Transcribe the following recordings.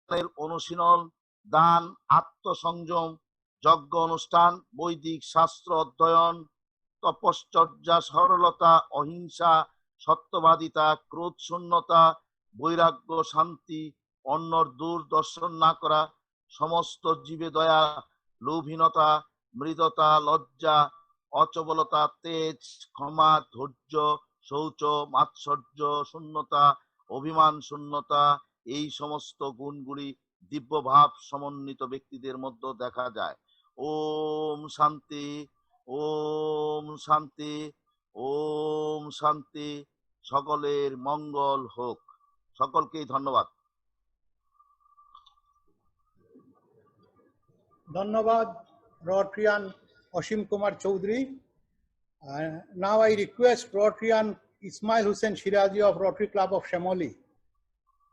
জ্ঞানের অনুশীলন, দান, আত্মসংযম, যজ্ঞ অনুষ্ঠান, বৈদিক শাস্ত্র অধ্যয়ন, তপশ্চর্যা, সরলতা, অহিংসা, সত্যবাদিতা, ক্রোধ শূন্যতা, বৈরাগ্য, শান্তি, অন্যর দুর্দর্শন না করা, সমস্ত জীবে দয়া, লোভহীনতা, মৃদতা, লজ্জা, অচবলতা, তেজ, ক্ষমা, ধৈর্য, শৌচ, মাৎসর্য শূন্যতা, অভিমান শূন্যতা, এই সমস্ত গুণগুলি দিব্যভাব সমন্বিত ব্যক্তিদের মধ্যে দেখা যায়। ওম শান্তি, ওম শান্তি, ওম শান্তি। সকলের মঙ্গল হোক। সকলকেই ধন্যবাদ। ধন্যবাদ Rotarian Ashim Kumar Choudhury. Now I request Rotarian Ismail Hussain Shirazi of Rotary Club of Shamoli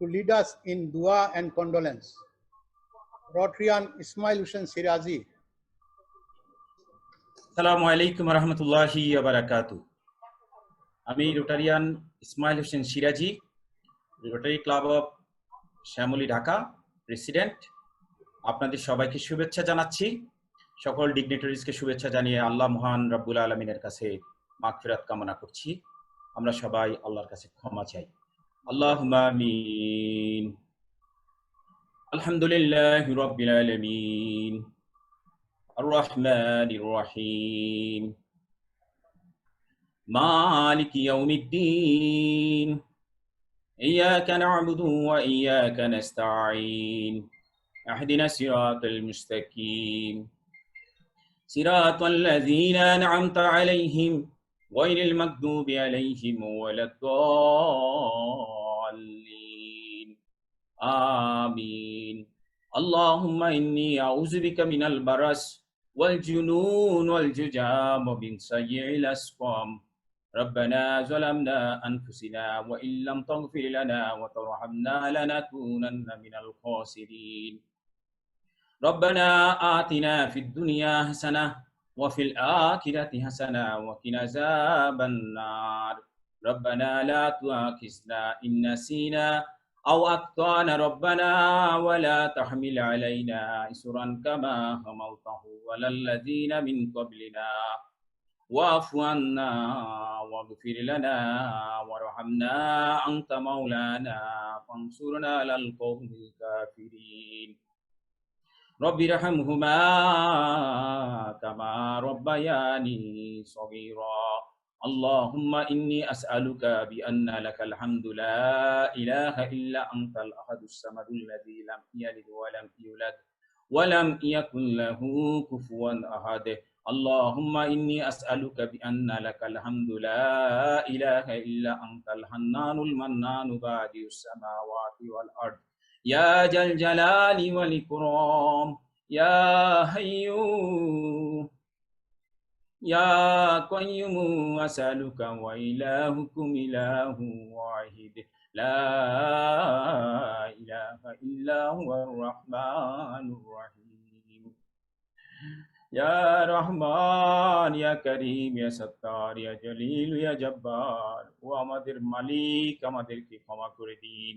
to lead us in dua and condolence. Rotarian Ismail Hussain Shirazi. Assalamu alaikum warahmatullahi wabarakatuh. আমি Rotarian Ismail Hossain Siraji, Rotary Club of Shyamoli Dhaka president. আপনাদের সবাইকে শুভেচ্ছা জানাচ্ছি। সকল ডিগনিটারিজকে শুভেচ্ছা জানিয়ে আল্লাহ মহান রব্বুল আলমিনের কাছে মাগফিরাত কামনা করছি। আমরা সবাই আল্লাহর কাছে ক্ষমা চাই। আল্লাহুম্মা আমিন। আলহামদুলিল্লাহি রাব্বিল আলামিন, আর রহমানির রহিম, মালিকি ইয়াউমিদ্দিন, ইয়্যাকা না'বুদু ওয়া ইয়্যাকা নাস্তাঈন, اهدنا الصراط المستقيم صراط الذين أنعمت عليهم غير المغضوب عليهم ولا الضالين آمين اللهم إني أعوذ بك من البرص والجنون والجذام ومن سيء الأسقام ربنا ظلمنا أنفسنا وإن لم تغفر لنا وترحمنا لنكونن من الخاسرين ربنا آتنا في الدنيا حسنة وفي الآخرة حسنة وقنا عذاب النار ربنا لا تؤاخذنا إن نسينا أو أخطأنا ربنا ولا تحمل علينا إصرا كما حملته على الذين من قبلنا واعف عنا واغفر لنا وارحمنا أنت مولانا فانصرنا على القوم الكافرين رب ارحمهما كما ربياني صغيرا اللهم إني أسألك بأن لك الحمد لا إله إلا أنت الأحد الصمد الذي لم يلد ولم يولد ولم يكن له كفوا أحد اللهم إني أسألك بأن لك الحمد لا إله إلا أنت الحنان المنان بادئ السماوات والأرض يا ذا الجلال والإكرام يا حي يا قيوم أسألك وإلهكم إله واحد لا إله إلا هو الرحمن الرحيم يا رحمن يا كريم يا ستار يا جليل يا جبار ও আমাদের মালিক আমাদেরকে ক্ষমা করে দিন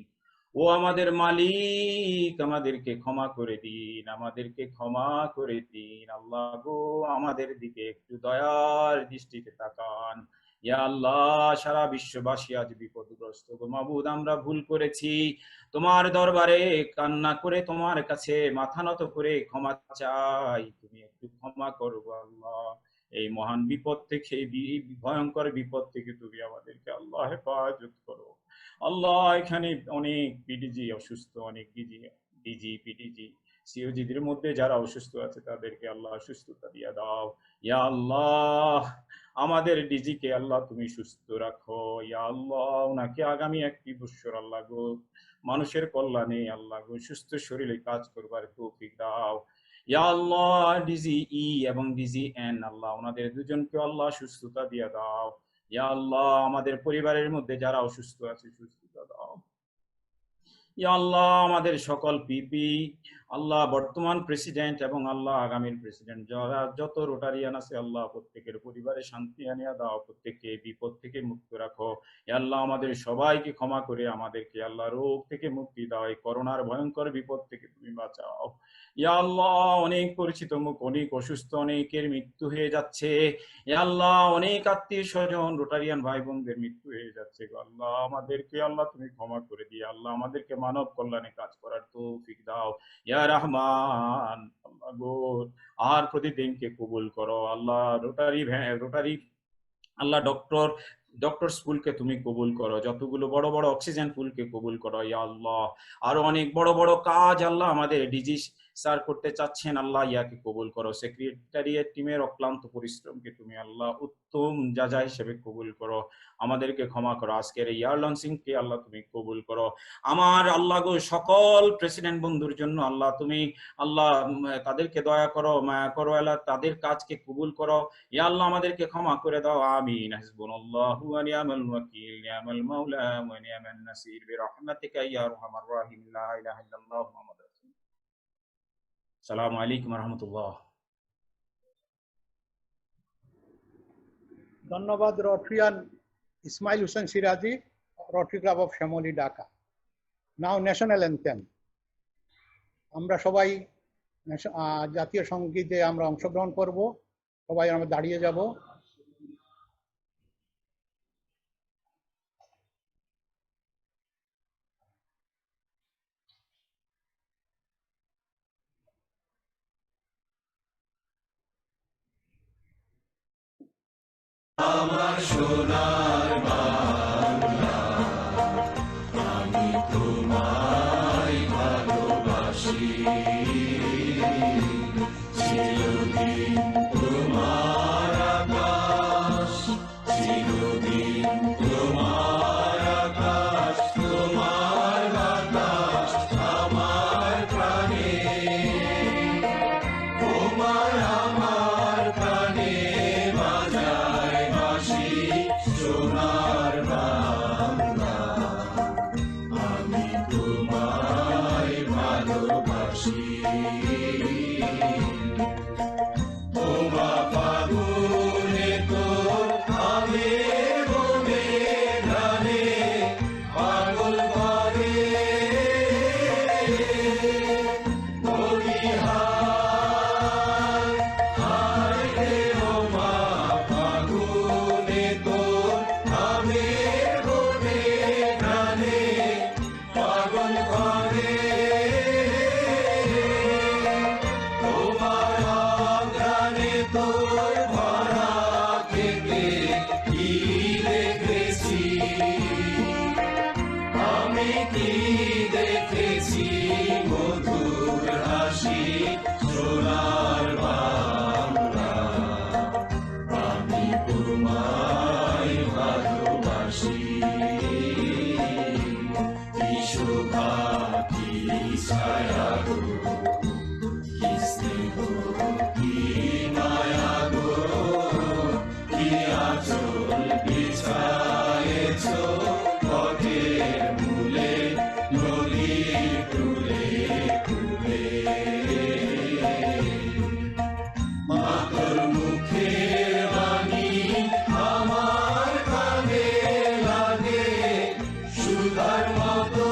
ও আমাদের মালিক আমাদেরকে ক্ষমা করে দিন আমাদেরকে ক্ষমা করে দিন আল্লাহ গো আমাদের দিকে একটু দয়ার দৃষ্টিতে তাকান ইয়া আল্লাহ সারা বিশ্ববাসী আজ বিপদগ্রস্ত গো মাবুদ আমরা ভুল করেছি তোমার দরবারে কান্না করে তোমার কাছে মাথা নত করে ক্ষমা চাই তুমি একটু ক্ষমা করো আল্লাহ এই মহান বিপদ থেকে এই ভয়ঙ্কর বিপদ থেকে তুমি আমাদেরকে আল্লাহ হেফাজত করো আল্লাহ এখানে অনেক পিডিজি অসুস্থ অনেক ডিজি পিডিজি সিওজিদের মধ্যে যারা অসুস্থ আছে তাদেরকে আল্লাহ সুস্থতা দিয়ে দাও ইয়া আল্লাহ আমাদের ডিজিকে আল্লাহ তুমি সুস্থ রাখো ইয়া আল্লাহ ওনাকে আগামী 1 বছর আল্লাহ গো মানুষের কল্যাণে আল্লাহ গো সুস্থ শরীরে কাজ করবার তৌফিক দাও ইয়া আল্লাহ ডিজি ই এবং ডিজি এন আল্লাহ ওনাদের দুজনকে আল্লাহ সুস্থতা দিয়ে দাও ইয়া আল্লাহ আমাদের পরিবারের মধ্যে যারা অসুস্থ আছে সুস্থতা দাও ইয়া আল্লাহ আমাদের সকল পিপি আল্লাহ বর্তমান প্রেসিডেন্ট এবং আল্লাহ আগামীর প্রেসিডেন্ট যারা যত রোটারিয়ান আছে আল্লাহ প্রত্যেকের পরিবারে শান্তি আনিয়া দাও, প্রত্যেককে বিপদ থেকে মুক্ত রাখো। আল্লাহ আমাদের সবাইকে ক্ষমা করে আমাদেরকে আল্লাহ রোগ থেকে মুক্তি দাও, এই করোনার ভয়ঙ্কর বিপদ থেকে তুমি বাঁচাও। আল্লাহ অনেক পরিচিত মুখ, অনেক অসুস্থ, অনেকের মৃত্যু হয়ে যাচ্ছে। আল্লাহ অনেক আত্মীয় স্বজন রোটারিয়ান ভাই বোনদের মৃত্যু হয়ে যাচ্ছে। আল্লাহ আমাদেরকে আল্লাহ তুমি ক্ষমা করে দিয়ে আল্লাহ আমাদেরকে মানব কল্যাণে কাজ করার তৌফিক দাও ইয়া রহমান। আল্লাহ গো আর প্রতিদিনকে কবুল করো আল্লাহ। রোটারি আল্লাহ ডক্টর স্কুলকে তুমি কবুল করো, যতগুলো বড় বড় অক্সিজেন পুলকে কবুল করো ইয়া আল্লাহ। আরো অনেক বড় বড় কাজ আল্লাহ আমাদের ডিজি স্যার করতে চাচ্ছেন, আল্লাহ ইয়াকে কবুল করো। সেক্রেটারিয়েট টিমের অক্লান্ত পরিশ্রমকে তুমি আল্লাহ উত্তম যাজা হিসেবে কবুল করো, আমাদেরকে ক্ষমা করো। আজকের এই ইয়ার লঞ্চিং কে আল্লাহ তুমি কবুল করো। আমার আল্লাহ গো সকল প্রেসিডেন্ট বন্ধুর জন্য আল্লাহ তুমি আল্লাহ তাদেরকে দয়া করো, মায়া করো আল্লাহ, তাদের কাজকে কবুল করো ইয়া আল্লাহ, আমাদেরকে ক্ষমা করে দাও। আমিন। হাসবুনাল্লাহু ওয়া নি'মাল ওয়াকিল, নি'মাল মাওলা ওয়া নি'মান নাসির, বিরহমাতিকা ইয়া আরহামার রাহিম, লা ইলাহা ইল্লাল্লাহ মুহাম্মাদুর রাসূলুল্লাহ। আসসালামু আলাইকুম ওয়া রাহমাতুল্লাহ। ধন্যবাদ Rotarian Ismail Hossain Siraji, Rotary Club of Shyamoli, Dhaka. Now national anthem. আমরা সবাই জাতীয় সঙ্গীতে আমরা অংশগ্রহণ করব। সবাই আমরা দাঁড়িয়ে যাব। আমার সোনার বাংলা, আমি তোমায় ভালোবাসি, চিরদিন তোমার আকাশ, চিরদিন তোমার আকাশ, তোমার বাতাস আমার প্রাণে, তোমার আমার প্রাণে বাজায় বাঁশি সোনার বাংলা, আমি তোমায় ভালোবাসি। তোমা ফাগুনে তোর আমের বনে ঘ্রাণে পাগল করে, আমি কি দেখেছি মধুর হাসি সোনার বাংলা, আমি তোমায় ভালোবাসি। কি শোভা কি ছায়া গো, কি স্নেহ কি মায়া গো, কি আঁচল বিছায়েছো পথের মূলে নদীর কূলে কূলে। মা তোর মুখের বাণী আমার কানে লাগে সুধার মতো,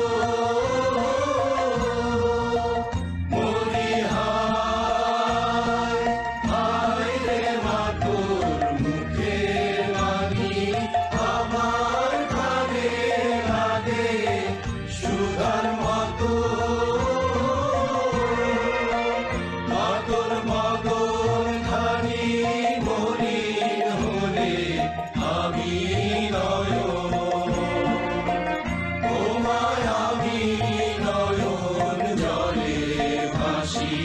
মরি হায় হায় রে মা তোর মুখের বাণী আমার কানে লাগে সুধার মতো, মা তোর মদন ধানি মলিন হলে আমি নয়ন, তোমায় আমি নয়ন জলে ভাসি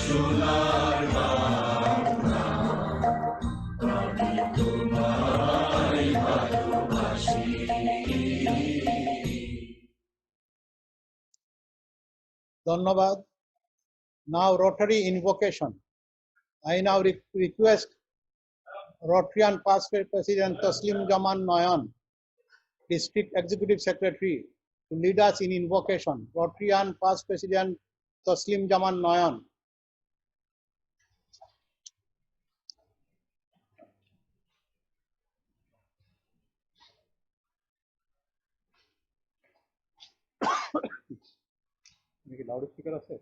সোনার বাংলা, আমি তোমায় ভালোবাসি। ধন্যবাদ। Now Rotary invocation. I now request Rotarian past President Taslim Jaman Noyan, District Executive Secretary, to lead us in invocation. Rotarian past President Taslim Jaman Noyan. Loudspeaker আছে?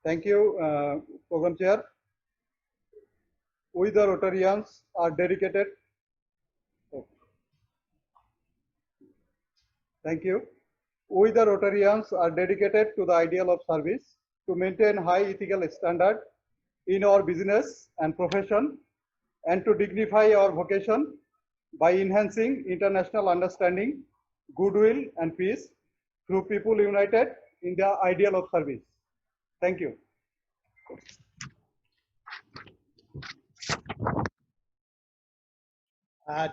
Thank you, Program Chair. We the Rotarians are dedicated. Thank you. We the Rotarians are dedicated to the ideal of service, to maintain high ethical standard in our business and profession, and to dignify our vocation by enhancing international understanding, goodwill, and peace through people united in the ideal of service. Thank you.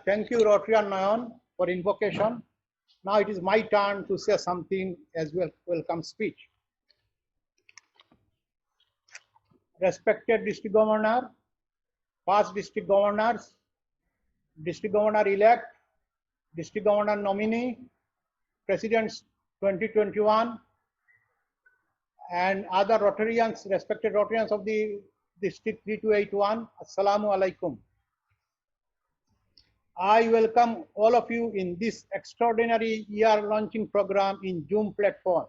Thank you, Rotarian Noyan, for invocation. Now it is my turn to say something as well. Welcome speech. Respected District Governor, past District Governors, District Governor-elect, District Governor nominee, Presidents 2021, and other Rotarians, respected Rotarians of the District 3281, Assalamu alaikum. I welcome all of you in this extraordinary year launching program in Zoom platform.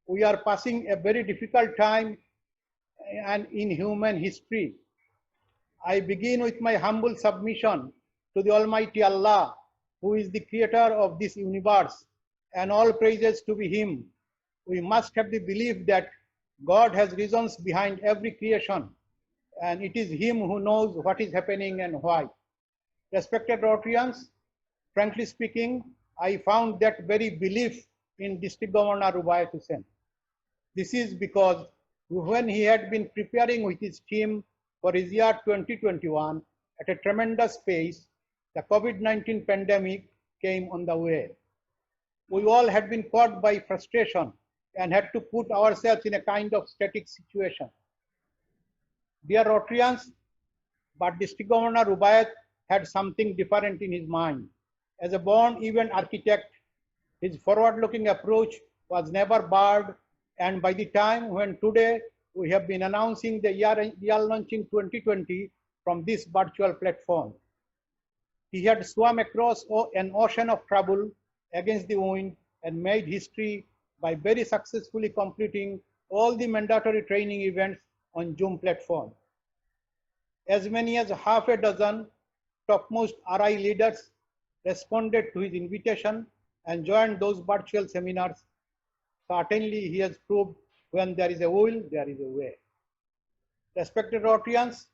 We are passing a very difficult time and in human history. I begin with my humble submission to the Almighty Allah, who is the creator of this universe, and all praises to be Him. We must have the belief that God has reasons behind every creation, and it is Him who knows what is happening and why. Respected Rotarians, frankly speaking, I found that very belief in District Governor Rubaiyat Hussain. This is because when he had been preparing with his team for his year 2021 at a tremendous pace, the COVID-19 pandemic came on the way. We all had been caught by frustration and had to put ourselves in a kind of static situation. Dear Rotarians, but District Governor Rubaiyat had something different in his mind. As a born event architect, his forward-looking approach was never barred, and by the time when today we have been announcing the year launching 2020 from this virtual platform, he had swum across an ocean of trouble against the wind and made history by very successfully completing all the mandatory training events on Zoom platform. As many as half a dozen topmost RI leaders responded to his invitation and joined those virtual seminars. Certainly, he has proved when there is a will, there is a way. Respected Rotarians,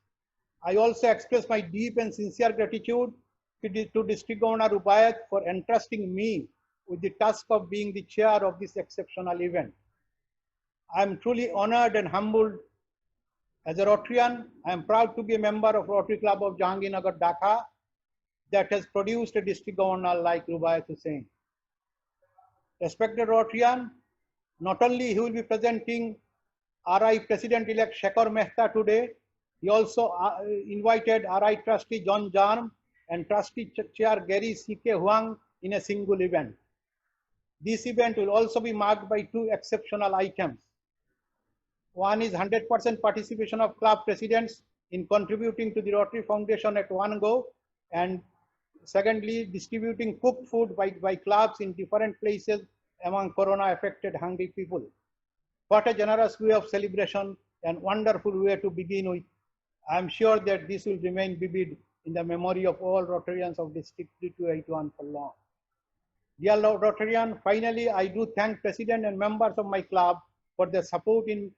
I also express my deep and sincere gratitude to District Governor Rubaiyat for entrusting me with the task of being the chair of this exceptional event. I am truly honored and humbled. As a Rotarian, I am proud to be a member of Rotary Club of Jahangirnagar, Dhaka, that has produced a district governor like Rubaiyat Hussain. Respected Rotarian, not only he will be presenting RI President-elect Shekhar Mehta today, he also invited RI Trustee John Jarm and Trustee Chair Gary C.K. Huang in a single event. This event will also be marked by two exceptional items. One is 100% participation of club presidents in contributing to the Rotary Foundation at one go, and secondly, distributing cooked food by clubs in different places among corona-affected hungry people. What a generous way of celebration and wonderful way to begin with. I am sure that this will remain vivid in the memory of all Rotarians of District 3281 for long. Dear Rotarian, finally, I do thank President and members of my club for their support in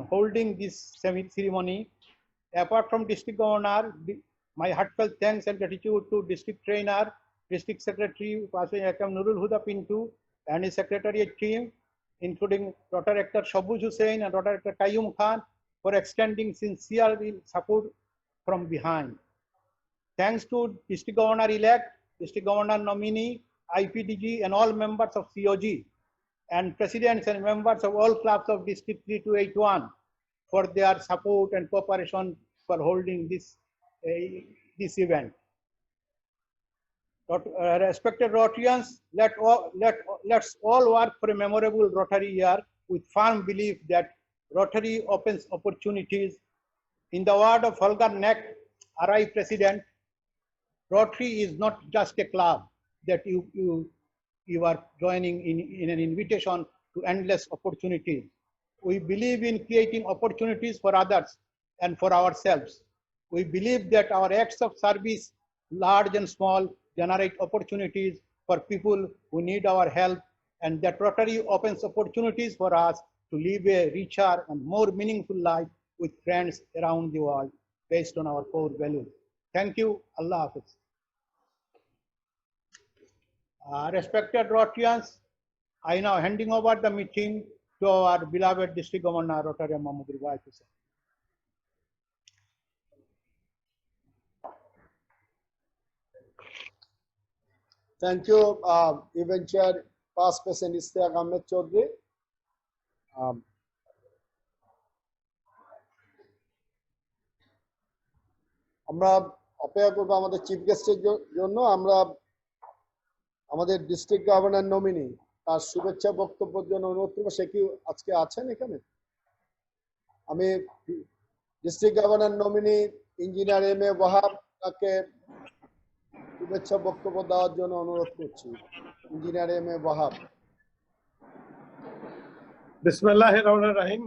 holding this ceremony. Apart from District Governor, my heartfelt thanks and gratitude to District Trainer, District Secretary Akam Nurul Huda Pintu and his Secretariat team, including Rotary Director Shabuj Hussain and Rotary Director Qayyum Khan, for extending sincere support from behind. Thanks to District Governor-elect, District Governor nominee, IPDG and all members of COG, and presidents and members of all clubs of District 3281 for their support and cooperation for holding this event. Respected Rotarians, let's all work for a memorable Rotary year with firm belief that Rotary opens opportunities. In the word of Holger Neck, RI President, Rotary is not just a club that you are joining in an invitation to endless opportunities. We believe in creating opportunities for others and for ourselves. We believe that our acts of service, large and small, generate opportunities for people who need our help, and that Rotary opens opportunities for us to live a richer and more meaningful life with friends around the world based on our core values. Thank you. Allah Hafiz. Respected Rotarians, I now handing over the meeting to our beloved District Governor, Rotary Mahmood Riwayat Hussain. Thank you, Event Chair, Past President Ishtiaq Ahmed Chaudhry. আমরা অপেক্ষা করব আমাদের chief গেস্টের জন্য। আমরা আমাদের district governor nominee তার শুভেচ্ছা বক্তব্যের জন্য অনুরোধ করব। সে কি আজকে আছেন এখানে? আমি district governor nominee engineer M.A. Wahab তাকে শুভেচ্ছা বক্তব্য দেওয়ার জন্য অনুরোধ করছি। Engineer M.A. ওয়াহাব। বিসমিল্লাহির রহমানির রহিম।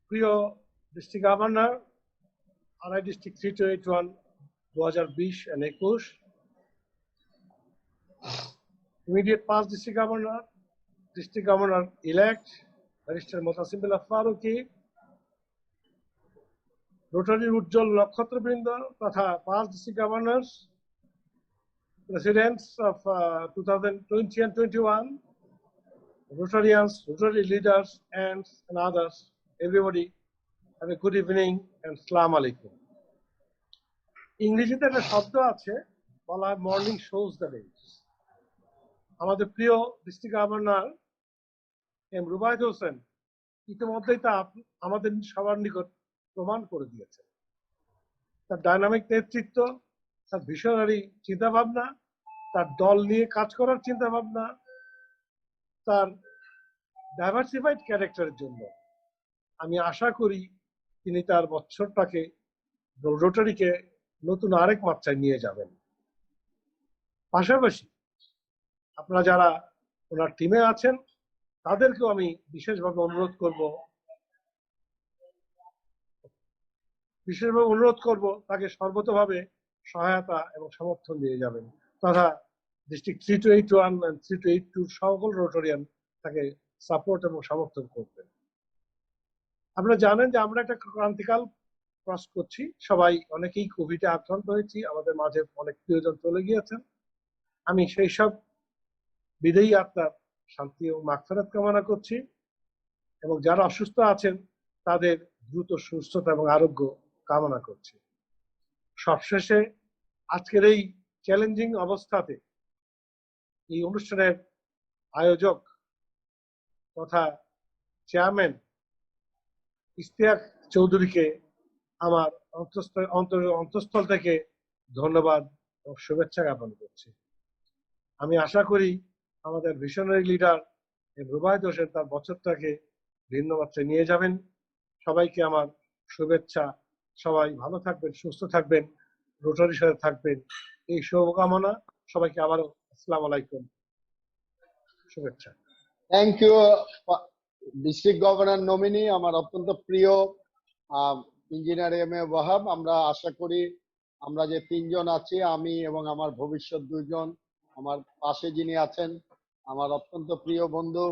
প্রিয় ডিস্ট্রিক্ট গভর্নর, আড়াই district 3281 2020 and 21, immediate past district governor elect Barrister Mutasim Billah Faruqi, Rotary উজ্জ্বল নক্ষত্রবৃন্দ তথা past district governors, presidents of 2020 and 21, Rotarians, Rotary leaders, and others, everybody, have a good evening and Assalamu alaikum. ইংরেজিতে একটা শব্দ আছে বলা হয় morning shows the day. আমাদের প্রিয় district governor M. Rubayet Hossain ইতিমধ্যেই তা আমাদের সবার নিকট প্রমাণ করে দিয়েছে। তার ডাইনামিক নেতৃত্ব, তার ভিশনারি চিন্তাভাবনা, তার দল নিয়ে কাজ করার চিন্তাভাবনা, তার ডাইভার্সিফাইড ক্যারেক্টারের জন্য আমি আশা করি তিনি তার বছরটাকে রোটারিকে নতুন আরেক মাত্রায় নিয়ে যাবেন। পাশাপাশি আপনারা যারা ওনার টিমে আছেন তাদেরকেও আমি বিশেষভাবে অনুরোধ করব তাকে সর্বতভাবে সহায়তা এবং সমর্থন দিয়ে যাবেন, তথা ডিস্ট্রিক্ট 3281 and 3282 সকল রোটারিয়ান তাকে সাপোর্ট এবং সমর্থন করবেন। আপনারা জানেন যে আমরা একটা ক্রান্তিকাল ক্রস করছি, সবাই অনেকেই কোভিডে আক্রান্ত হয়েছি, আমাদের মাঝে অনেক প্রিয়জন চলে গিয়েছেন। আমি সেই সব বিদেয়ী আত্মার শান্তি ও মাগফিরাত কামনা করছি এবং যারা অসুস্থ আছেন তাদের দ্রুত সুস্থতা এবং আরোগ্য কামনা করছি। সবশেষে আজকের এই চ্যালেঞ্জিং অবস্থাতে এই অনুষ্ঠানের আয়োজক তথা চেয়ারম্যান ইশতিয়াক চৌধুরীকে আমার অন্তঃস্থল থেকে ধন্যবাদ ও শুভেচ্ছা জ্ঞাপন করছি। আমি আশা করি আমাদের ভিশনারি লিডার রুবায়েত হোসেন তার বছরটাকে ভিন্ন মাত্রায় নিয়ে যাবেন। সবাইকে আমার শুভেচ্ছা, সবাই ভালো থাকবেন, সুস্থ থাকবেন, রোটারির সাথে থাকবেন, এই শুভকামনা। সবাইকে আবারও আসসালামু আলাইকুম, শুভেচ্ছা। Thank you district governor nominee, আমার অত্যন্ত প্রিয় ইঞ্জিনিয়ার M.A. ওয়াহাব। আমরা আশা করি আমরা যে তিনজন আছি, আমি এবং আমার ভবিষ্যৎ দুজন, আমার পাশে যিনি আছেন আমার অত্যন্ত প্রিয় বন্ধু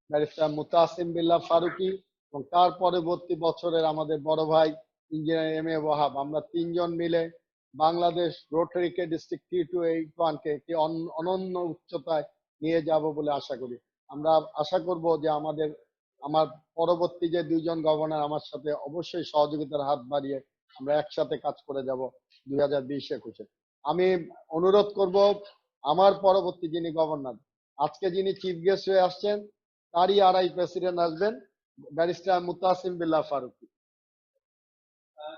ব্যারিস্টার মুতাসিম বিল্লাহ ফারুকি এবং তার পরবর্তী বছরের আমাদের বড় ভাই ইঞ্জিনিয়ার M.A. ওয়াহাব, আমরা তিনজন মিলে বাংলাদেশ রোটারিকে ডিস্ট্রিক্ট 3281 কে একটি অনন্য উচ্চতায় নিয়ে যাব বলে আশা করি। আমরা আশা করব যে আমার পরবর্তী যে দুইজন গভর্নর আমার সাথে অবশ্যই সহযোগিতার হাত বাড়িয়ে আমরা একসাথে কাজ করে যাব 2020-21। আমি অনুরোধ করব আমার পরবর্তী যিনি গভর্নর, আজকে যিনি চিফ গেস্ট হয়ে আসছেন তারই আড়াই প্রেসিডেন্ট আসবেন, ব্যারিস্টার মুতাসিম বিল্লাহ ফারুকি।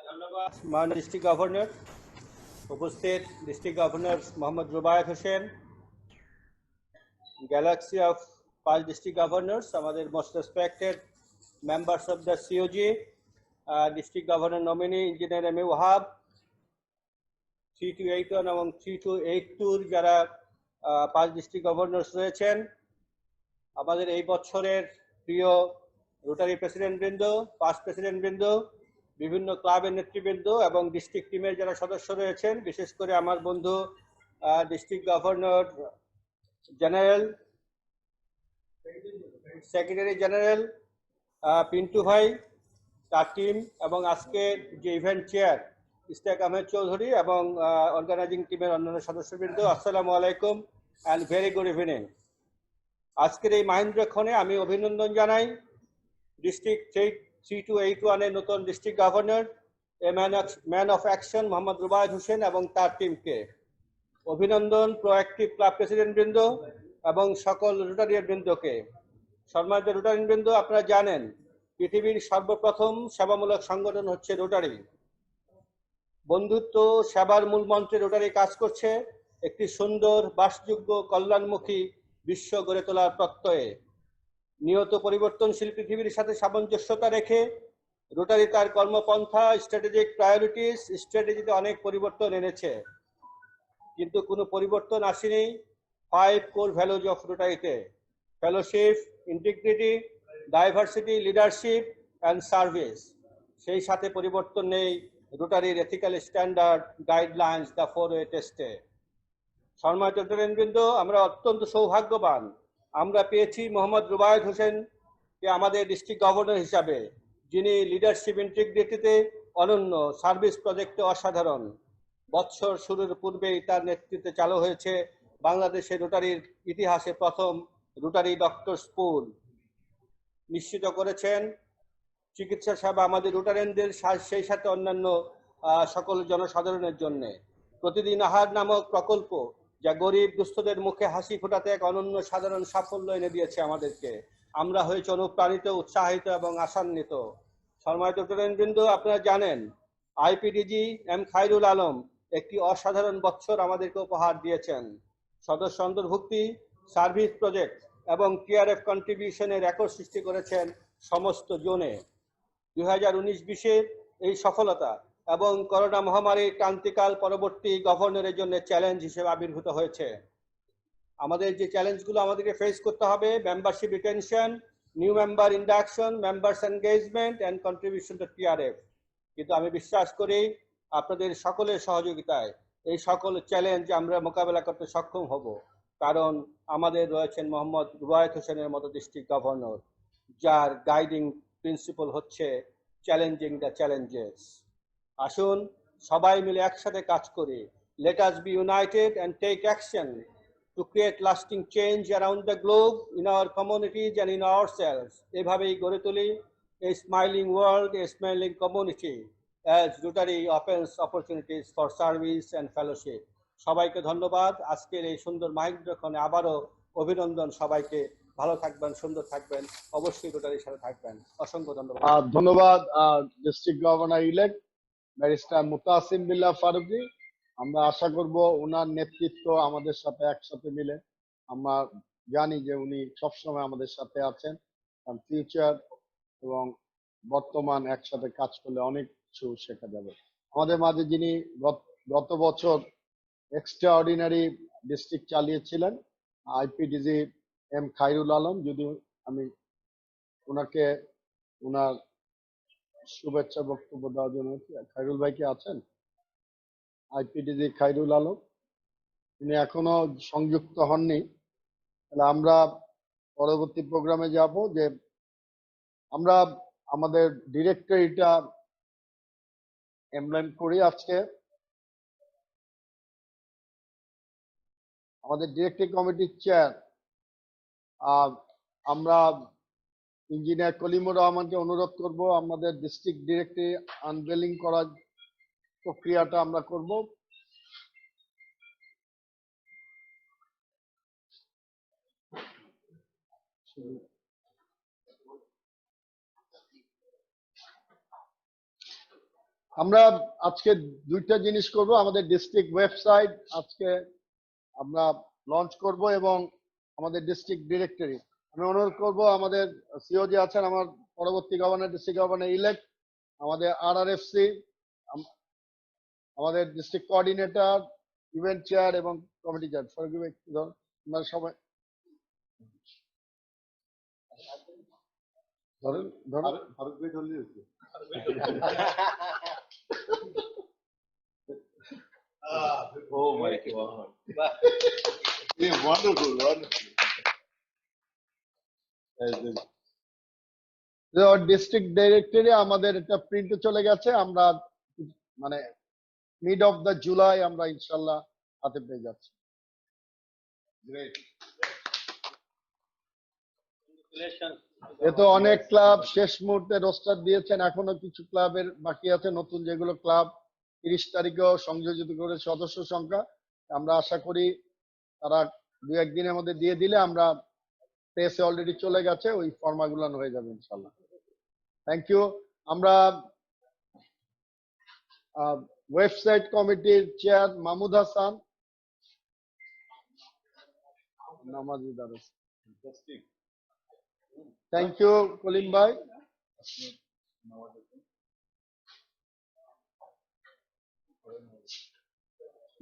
ধন্যবাদ মান ডিস্ট্রিক্ট গভর্নর। উপস্থিত district governor Mohammad Rubayet Hossain, galaxy of past district governors, আমাদের most respected members of the COG, district governor nominee engineer M.A. Wahab, 3281 এবং 3282 যারা পাঁচ ডিস্ট্রিক্ট গভর্নর্স রয়েছেন, আমাদের এই বছরের প্রিয় রোটারি প্রেসিডেন্টবৃন্দ, পাস্ট প্রেসিডেন্টবৃন্দ, বিভিন্ন ক্লাবের নেতৃবৃন্দ এবং ডিস্ট্রিক্ট টিমের যারা সদস্য রয়েছেন, বিশেষ করে আমার বন্ধু district governor general, secretary general Pintu ভাই, তার টিম এবং আজকের যে ইভেন্ট চেয়ার ইস্তেক আহমেদ চৌধুরী এবং অর্গানাইজিং টিমের অন্যান্য সদস্যবৃন্দ, আসসালামু আলাইকুম অ্যান্ড ভেরি গুড ইভিনিং। আজকের এই মাহেন্দ্রক্ষণে আমি অভিনন্দন জানাই ডিস্ট্রিক্ট 3281-এর নতুন district governor man of action Mohammad Rubayet Hossain এবং তার টিমকে। অভিনন্দন প্রোঅ্যাক্টিভ ক্লাব প্রেসিডেন্টবৃন্দ এবং সকল রোটারিয়ান বৃন্দকে। সম্মানিত রোটারিয়ান বৃন্দ, আপনারা জানেন পৃথিবীর সর্বপ্রথম সেবামূলক সংগঠন হচ্ছে রোটারি। বন্ধুত্ব সেবার মূল মন্ত্রে রোটারি কাজ করছে একটি সুন্দর, বাসযোগ্য, কল্যাণমুখী বিশ্ব গড়ে তোলার প্রত্যয়ে। নিয়ত পরিবর্তনশীল পৃথিবীর সাথে সামঞ্জস্যতা রেখে রোটারি তার কর্মপন্থা, স্ট্র্যাটেজিক প্রায়োরিটিস, স্ট্র্যাটেজিতে অনেক পরিবর্তন এনেছে, কিন্তু কোনো পরিবর্তন আসেনি 5 কোর ভ্যালুজ অফ রোটারিতে: fellowship, integrity, diversity, leadership and service. সেই সাথে পরিবর্তন নেই রোটারির এথিক্যাল স্ট্যান্ডার্ড, গাইডলাইন্স, দ্য 4-ওয়ে টেস্টে। সম্মানিত রোটারিয়ানবৃন্দ, আমরা অত্যন্ত সৌভাগ্যবান, আমরা পেয়েছি মোহাম্মদ রুবায়েত হোসেনকে আমাদের ডিস্ট্রিক্ট গভর্নর হিসাবে, যিনি লিডারশিপ ইন্টিগ্রিটিতে অনন্য, সার্ভিস প্রজেক্টে অসাধারণ। বৎসর শুরুর পূর্বেই তার নেতৃত্বে চালু হয়েছে বাংলাদেশের রোটারির ইতিহাসে প্রথম রোটারি ডক্টরস পুল। নিশ্চিত করেছেন চিকিৎসা সেবা আমাদের রোটারিয়ানদের, সেই সাথে অন্যান্য সকল জনসাধারণের জন্য। প্রতিদিন আহার নামক প্রকল্প, যা গরিব দুস্থদের মুখে হাসি ফোটাতে এক অনন্য সাধারণ সাফল্য এনে দিয়েছে আমাদেরকে। আমরা হয়েছি অনুপ্রাণিত, উৎসাহিত এবং আশান্বিত। সম্মানিত রোটারিয়ানবৃন্দ, আপনারা জানেন আইপিডিজি এম খায়রুল আলম একটি অসাধারণ বছর আমাদেরকে উপহার দিয়েছেন। সদস্য অন্তর্ভুক্তি, সার্ভিস প্রজেক্ট এবং টিআরএফ কন্ট্রিবিউশনের রেকর্ড সৃষ্টি করেছেন সমস্ত জোনে। 2019-20 এই সফলতা এবং করোনা মহামারীর ক্রান্তিকাল পরবর্তী গভর্নরের জন্য চ্যালেঞ্জ হিসেবে আবির্ভূত হয়েছে। আমাদের যে চ্যালেঞ্জগুলো আমাদেরকে ফেস করতে হবে: membership retention, new member induction, members engagement and contribution to TRF. কিন্তু আমি বিশ্বাস করি আপনাদের সকলের সহযোগিতায় এই সকল চ্যালেঞ্জ আমরা মোকাবেলা করতে সক্ষম হব, কারণ আমাদের রয়েছেন মোহাম্মদ রুবায়েত হোসেনের মতো ডিস্ট্রিক্ট গভর্নর, যার গাইডিং প্রিন্সিপাল হচ্ছে চ্যালেঞ্জিং দ্য চ্যালেঞ্জেস। আসুন সবাই মিলে একসাথে কাজ করি। Let us be united and take action to create lasting change around the globe, in our communities and in ourselves. এভাবেই গড়ে তুলি a smiling world, a smiling community, as Rotary opens opportunities for service and fellowship. সবাইকে ধন্যবাদ। আজকের এই সুন্দর মাহেন্দ্রক্ষণে আবারও অভিনন্দন সবাইকে। ভালো থাকবেন, সুন্দর থাকবেন, অবশ্যই রোটারির সাথে থাকবেন। অসংখ্য ধন্যবাদ। ধন্যবাদ district governor elect barrister Mutasim Billah Faruqi. আমরা আশা করব ওনার নেতৃত্ব আমাদের সাথে একসাথে মিলে, আমরা জানি যে উনি সবসময় আমাদের সাথে আছেন, কারণ ফিউচার এবং বর্তমান একসাথে কাজ করলে অনেক কিছু শেখা যাবে। আমাদের মাঝে যিনি গত বছর এক্সট্রা অর্ডিনারি ডিস্ট্রিক্ট চালিয়েছিলেন, আইপিডিজি এম খায়রুল আলম, যদি আমি ওনাকে ওনার শুভেচ্ছা বক্তব্য দেওয়ার জন্য, খায়রুল ভাই কি আছেন? আইপিডিজি খায়রুল আলম, তিনি এখনো সংযুক্ত হননি। তাহলে আমরা পরবর্তী প্রোগ্রামে যাব, যে আমরা আমাদের ডিরেক্টরিটা এমপ্লয়েমেন্ট করি। আজকে আমাদের ডিরেক্টরি কমিটির চেয়ার আমরা ইঞ্জিনিয়ার কলিমুর রহমানকে অনুরোধ করব আমাদের ডিস্ট্রিক্ট ডিরেক্টরি আনভেলিং করার প্রক্রিয়াটা আমরা করব। আমরা আজকে দুইটা জিনিস করব। আমাদের ডিস্ট্রিক্ট ওয়েবসাইট আজকে আমরা লঞ্চ করব এবং আমাদের ডিস্ট্রিক্ট ডিরেক্টরি, আমি অনুরোধ করব আমাদের সিও যে আছেন, আমার পরবর্তী গভর্নর, ডিস্ট্রিক্ট গভর্নর ইলেক্ট, আমাদের RRFC, আমাদের ডিস্ট্রিক্ট কোঅর্ডিনেটর, ইভেন্ট চেয়ার এবং কমিটি চেয়ার, আমরা সবাই ধরেন Oh my God. Yeah, wonderful, wonderful. District directory আমাদের এটা প্রিন্টে চলে গেছে, আমরা মানে মিড অফ দ্য জুলাই আমরা ইনশাল্লাহ হাতে পেয়ে যাচ্ছি। Great. এ তো অনেক ক্লাব শেষ মুহূর্তে রোস্টার দিয়েছেন, এখনো কিছু ক্লাবের বাকি আছে, নতুন যেগুলো ক্লাব 30 তারিখেও সংযোজিত করে সদস্য সংখ্যা, আমরা আশা করি তারা 2-1 দিনের মধ্যে দিয়ে দিলে আমরা প্রেসে অলরেডি চলে গেছে, ওই ফর্মাগুলো হয়ে যাবে ইনশাল্লাহ। Thank you. আমরা ওয়েবসাইট কমিটির চেয়ার মাহমুদ হাসান, নামাজি দারুস। থ্যাংক ইউ কলিম ভাই।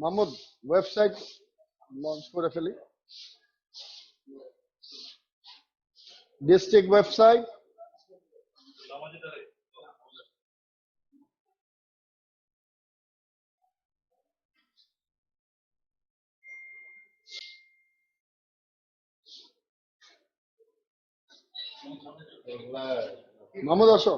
মাহমুদ ওয়েবসাইট লঞ্চ করে ফেলি, ডিস্ট্রিক্ট ওয়েবসাইট। মাহমুদ আসো।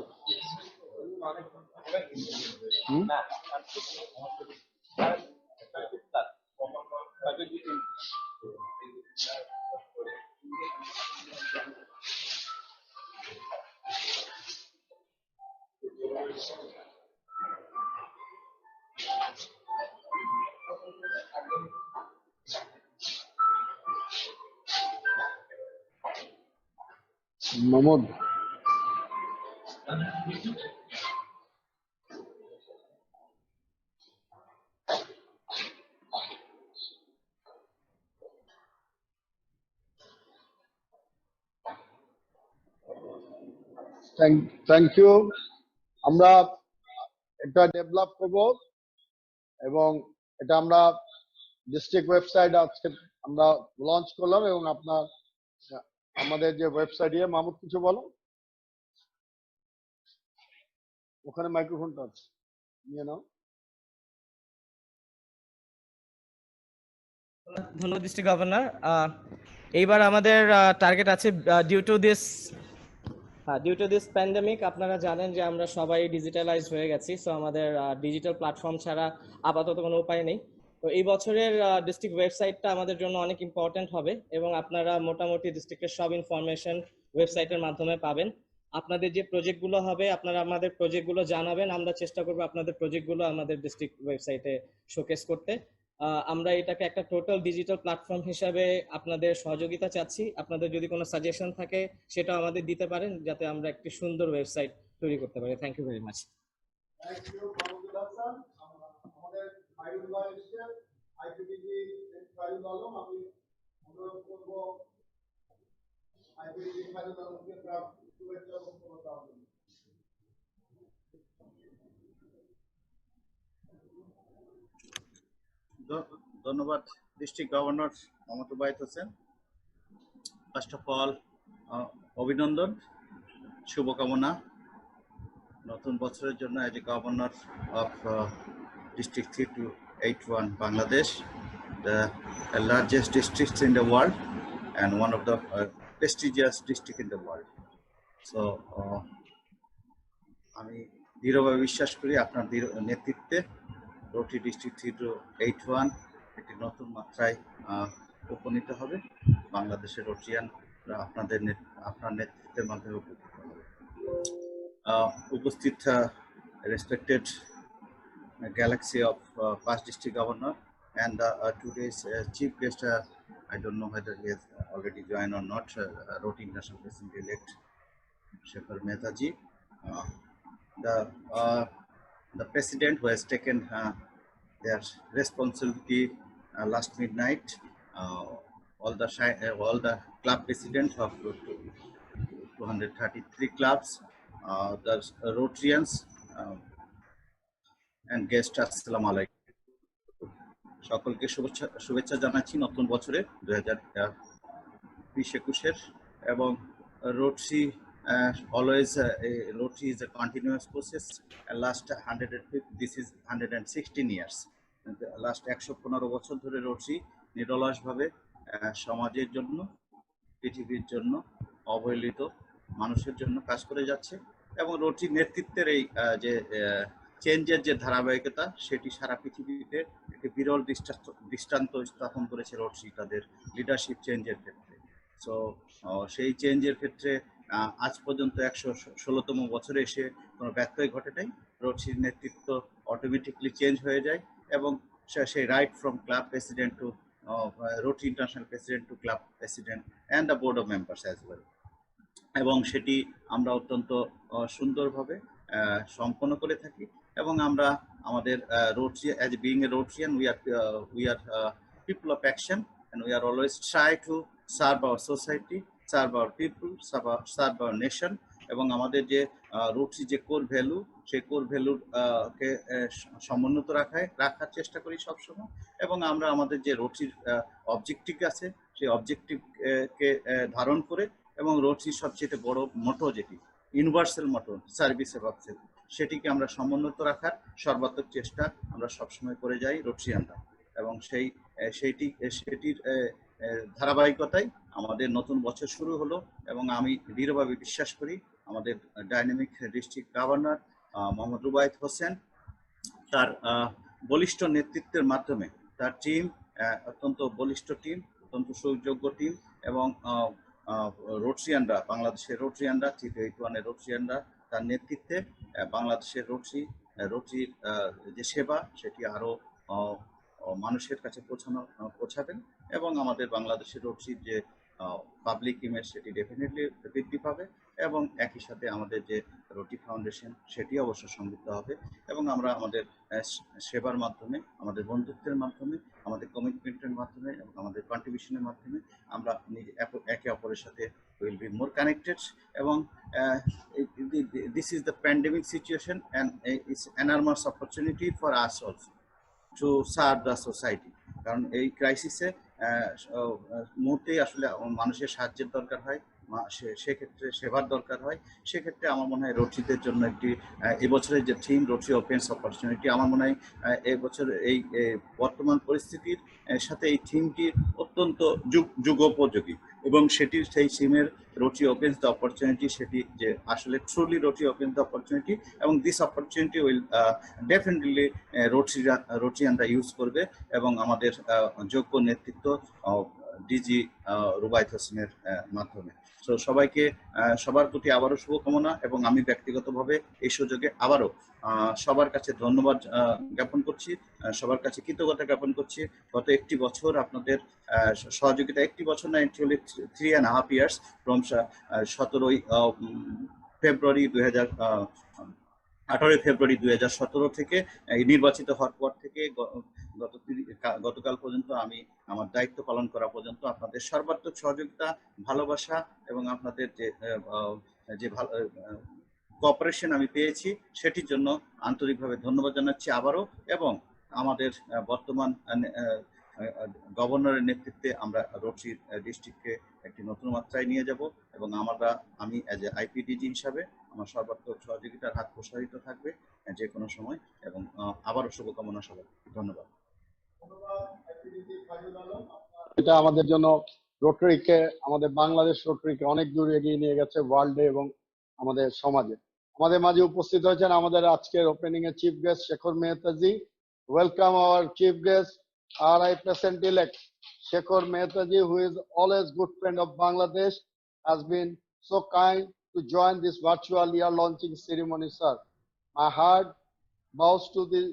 Mahmud thank you. আমরা এটা ডেভেলপ করব এবং এটা আমরা ডিস্ট্রিক্ট ওয়েবসাইট আজকে আমরা লঞ্চ করলাম এবং আপনার আমাদের যে ওয়েবসাইট মাহমুদ কিছু বলো, ওখানে মাইক্রোফোনটা আছে, নিয়ে নাও। ধন্যবাদ ডিস্ট্রিক্ট গভর্নর। এইবার আমাদের টার্গেট আছে ডিউ টু দিস প্যান্ডেমিক, আপনারা জানেন যে আমরা সবাই ডিজিটালাইজ হয়ে গেছি, সো আমাদের ডিজিটাল প্ল্যাটফর্ম ছাড়া আপাতত কোনো উপায় নেই। তো এই বছরের ডিস্ট্রিক্ট ওয়েবসাইটটা আমাদের জন্য অনেক ইম্পর্টেন্ট হবে এবং আপনারা মোটামুটি ডিস্ট্রিক্টের সব ইনফরমেশন ওয়েবসাইটের মাধ্যমে পাবেন। আপনাদের যে প্রজেক্টগুলো হবে আপনারা আমাদের প্রজেক্টগুলো জানাবেন, আমরা চেষ্টা করবো আপনাদের প্রজেক্টগুলো আমাদের ডিস্ট্রিক্ট ওয়েবসাইটে শোকেস করতে। আমরা এটাকে একটা টোটাল ডিজিটাল প্ল্যাটফর্ম হিসাবে আপনাদের সহযোগিতা চাচ্ছি। আপনাদের যদি কোনো সাজেশন থাকে সেটা আমাদের দিতে পারেন, যাতে আমরা একটি সুন্দর ওয়েবসাইট তৈরি করতে পারি। Thank you very much. Thank you Mahmudul Hasan. আমাদের ফাইরুল ভাই এসেছেন, আইপিডিজি ফাইরুল আলম। আমি অনুরোধ করব আইপিডিজি ফাইরুল আলমকে শুভেচ্ছা বক্তব্য দেওয়ার জন্য। ধন্যবাদ ডিস্ট্রিক্ট গভর্নর মমতা বাইত হোসেন। ফার্স্ট অফ অল অভিনন্দন, শুভকামনা নতুন বছরের জন্য as a governor of district 3281 Bangladesh, the largest district in the world and one of the prestigious district in the world. So আমি দৃঢ়ভাবে বিশ্বাস করি আপনার নেতৃত্বে রোটারি ডিস্ট্রিক্ট 3281 একটি নতুন মাত্রায় উপনীত হবে। বাংলাদেশের রোটারিয়ানরা আপনার নেতৃত্বের মাধ্যমে উপকৃত হবে। উপস্থিত respected galaxy of past district governor and today's chief guest, I don't know whether he has already joined or not, Rotary International President-elect Shekhar Mehta ji. The the president who has taken their responsibility last midnight. All the club presidents of 233 clubs, the Rotarians and guests, assalamu alaikum. সকলকে শুভেচ্ছা জানাচ্ছি নতুন বছরে 2020-21 এবং Rotary always Rotary is a continuous process. Last 150, this is 116 years. Last 115 বছর ধরে Rotary নিরলসভাবে সমাজের জন্য, পৃথিবীর জন্য, অবহেলিত মানুষের জন্য কাজ করে যাচ্ছে এবং Rotary নেতৃত্বের এই যে চেঞ্জের যে ধারাবাহিকতা সেটি সারা পৃথিবীতে একটি বিরল দৃষ্টান্ত স্থাপন করেছে Rotary তাদের লিডারশিপ চেঞ্জের ক্ষেত্রে। সো সেই চেঞ্জের ক্ষেত্রে আজ পর্যন্ত 116তম বছরে এসে কোনো ব্যত্যয় ঘটে নাই। Rotary নেতৃত্ব অটোমেটিকলি চেঞ্জ হয়ে যায় এবং সেই right from club president two Rotary international president two club president and the board of members as well, এবং সেটি আমরা অত্যন্ত সুন্দরভাবে সম্পন্ন করে থাকি এবং আমরা আমাদের Rotary, as being a Rotarian, we are people of action and we are always try to serve our society, serve our people, serve our nation, এবং আমাদের যে Rotary যে কোর ভ্যালু সেই কোর ভ্যালুর কে সমুন্নত রাখার চেষ্টা করি সবসময়, এবং আমরা আমাদের যে Rotary অবজেক্টিভ আছে সেই অবজেক্টিভকে ধারণ করে এবং Rotary সবচেয়ে বড় মোটো যেটি universal motto service of self সেটিকে আমরা সমুন্নত রাখার সর্বাত্মক চেষ্টা আমরা সবসময় করে যাই Rotarianরা, এবং সেটির ধারাবাহিকতায় আমাদের নতুন বছর শুরু হলো এবং আমি দৃঢ়ভাবে বিশ্বাস করি আমাদের dynamic district governor Mohammad Rubayet Hossain তার বলিষ্ঠ নেতৃত্বের মাধ্যমে তার টিম অত্যন্ত বলিষ্ঠ টিম, অত্যন্ত সুযোগ্য টিম এবং Rotarianরা, বাংলাদেশের Rotarianরা, T21-এর Rotarianরা তার নেতৃত্বে বাংলাদেশের Rotary যে সেবা সেটি আরো মানুষের কাছে পৌঁছাবেন এবং আমাদের বাংলাদেশের Rotary যে পাবলিক ইমেজ সেটি ডেফিনেটলি বৃদ্ধি পাবে এবং একই সাথে আমাদের যে Rotary ফাউন্ডেশন সেটি অবশ্য সমৃদ্ধ হবে এবং আমরা আমাদের সেবার মাধ্যমে, আমাদের বন্ধুত্বের মাধ্যমে, আমাদের কমিটমেন্টের মাধ্যমে এবং আমাদের কন্ট্রিবিউশনের মাধ্যমে আমরা একে অপরের সাথে উইল বি মোর কানেক্টেড এবং this is the pandemic situation and it's enormous opportunity for us also to serve the society, কারণ এই ক্রাইসিসে মুহূর্তে আসলে মানুষের সাহায্যের দরকার হয়, সেক্ষেত্রে সেবার দরকার হয়, সেক্ষেত্রে আমার মনে হয় Rotaryদের জন্য একটি এবছরের যে থিম Rotary Opens Opportunity, আমার মনে হয় এবছর এই বর্তমান পরিস্থিতির সাথে এই থিমটি অত্যন্ত যুগোপযোগী এবং সেই থিমের Rotary Opens the Opportunity সেটি যে আসলে truly Rotary Opens the Opportunity এবং this opportunity will definitely Rotarianরা ইউজ করবে এবং আমাদের যোগ্য নেতৃত্ব ডিজি রুবায়েত হোসেনের মাধ্যমে। সো সবাইকে সবার প্রতি আবারও শুভকামনা এবং আমি ব্যক্তিগতভাবে এই সুযোগে আবারও সবার কাছে ধন্যবাদ জ্ঞাপন করছি, সবার কাছে কৃতজ্ঞতা জ্ঞাপন করছি। গত একটি বছর আপনাদের সহযোগিতা, একটি বছর না, অ্যাকচুয়ালি 3.5 years from 17 ফেব্রুয়ারি 18 ফেব্রুয়ারি 2017 থেকে নির্বাচিত হওয়ার পর থেকে গতকাল পর্যন্ত আমি আমার দায়িত্ব পালন করা পর্যন্ত আপনাদের সর্বাত্মক সহযোগিতা, ভালোবাসা এবং আপনাদের যে কোঅপারেশন আমি পেয়েছি সেটির জন্য আন্তরিকভাবে ধন্যবাদ জানাচ্ছি আবারও, এবং আমাদের বর্তমান গভর্নরের নেতৃত্বে আমরা Rotary ডিস্ট্রিক্টকে একটি নতুন মাত্রায় নিয়ে যাব এবং আমি অ্যাজ এ আইপিডিজি হিসাবে আমার সর্বাত্মক সহযোগিতার হাত প্রসারিত থাকবে যে কোনো সময়, এবং আবারও শুভকামনা সবাই, ধন্যবাদ। এটা আমাদের জন্য Rotaryকে, আমাদের বাংলাদেশ Rotaryকে অনেক দূর এগিয়ে নিয়ে গেছে ওয়ার্ল্ডে এবং আমাদের সমাজে। আমাদের মাঝে উপস্থিত হয়েছেন আমাদের আজকের ওপেনিং এর চিফ গেস্ট শেখর মেহতাজি। Welcome our chief guest RI President elect Shekhar Mehtaji, who is always good friend of Bangladesh, has been so kind to join this virtual year launching ceremony, sir. My heart bows to the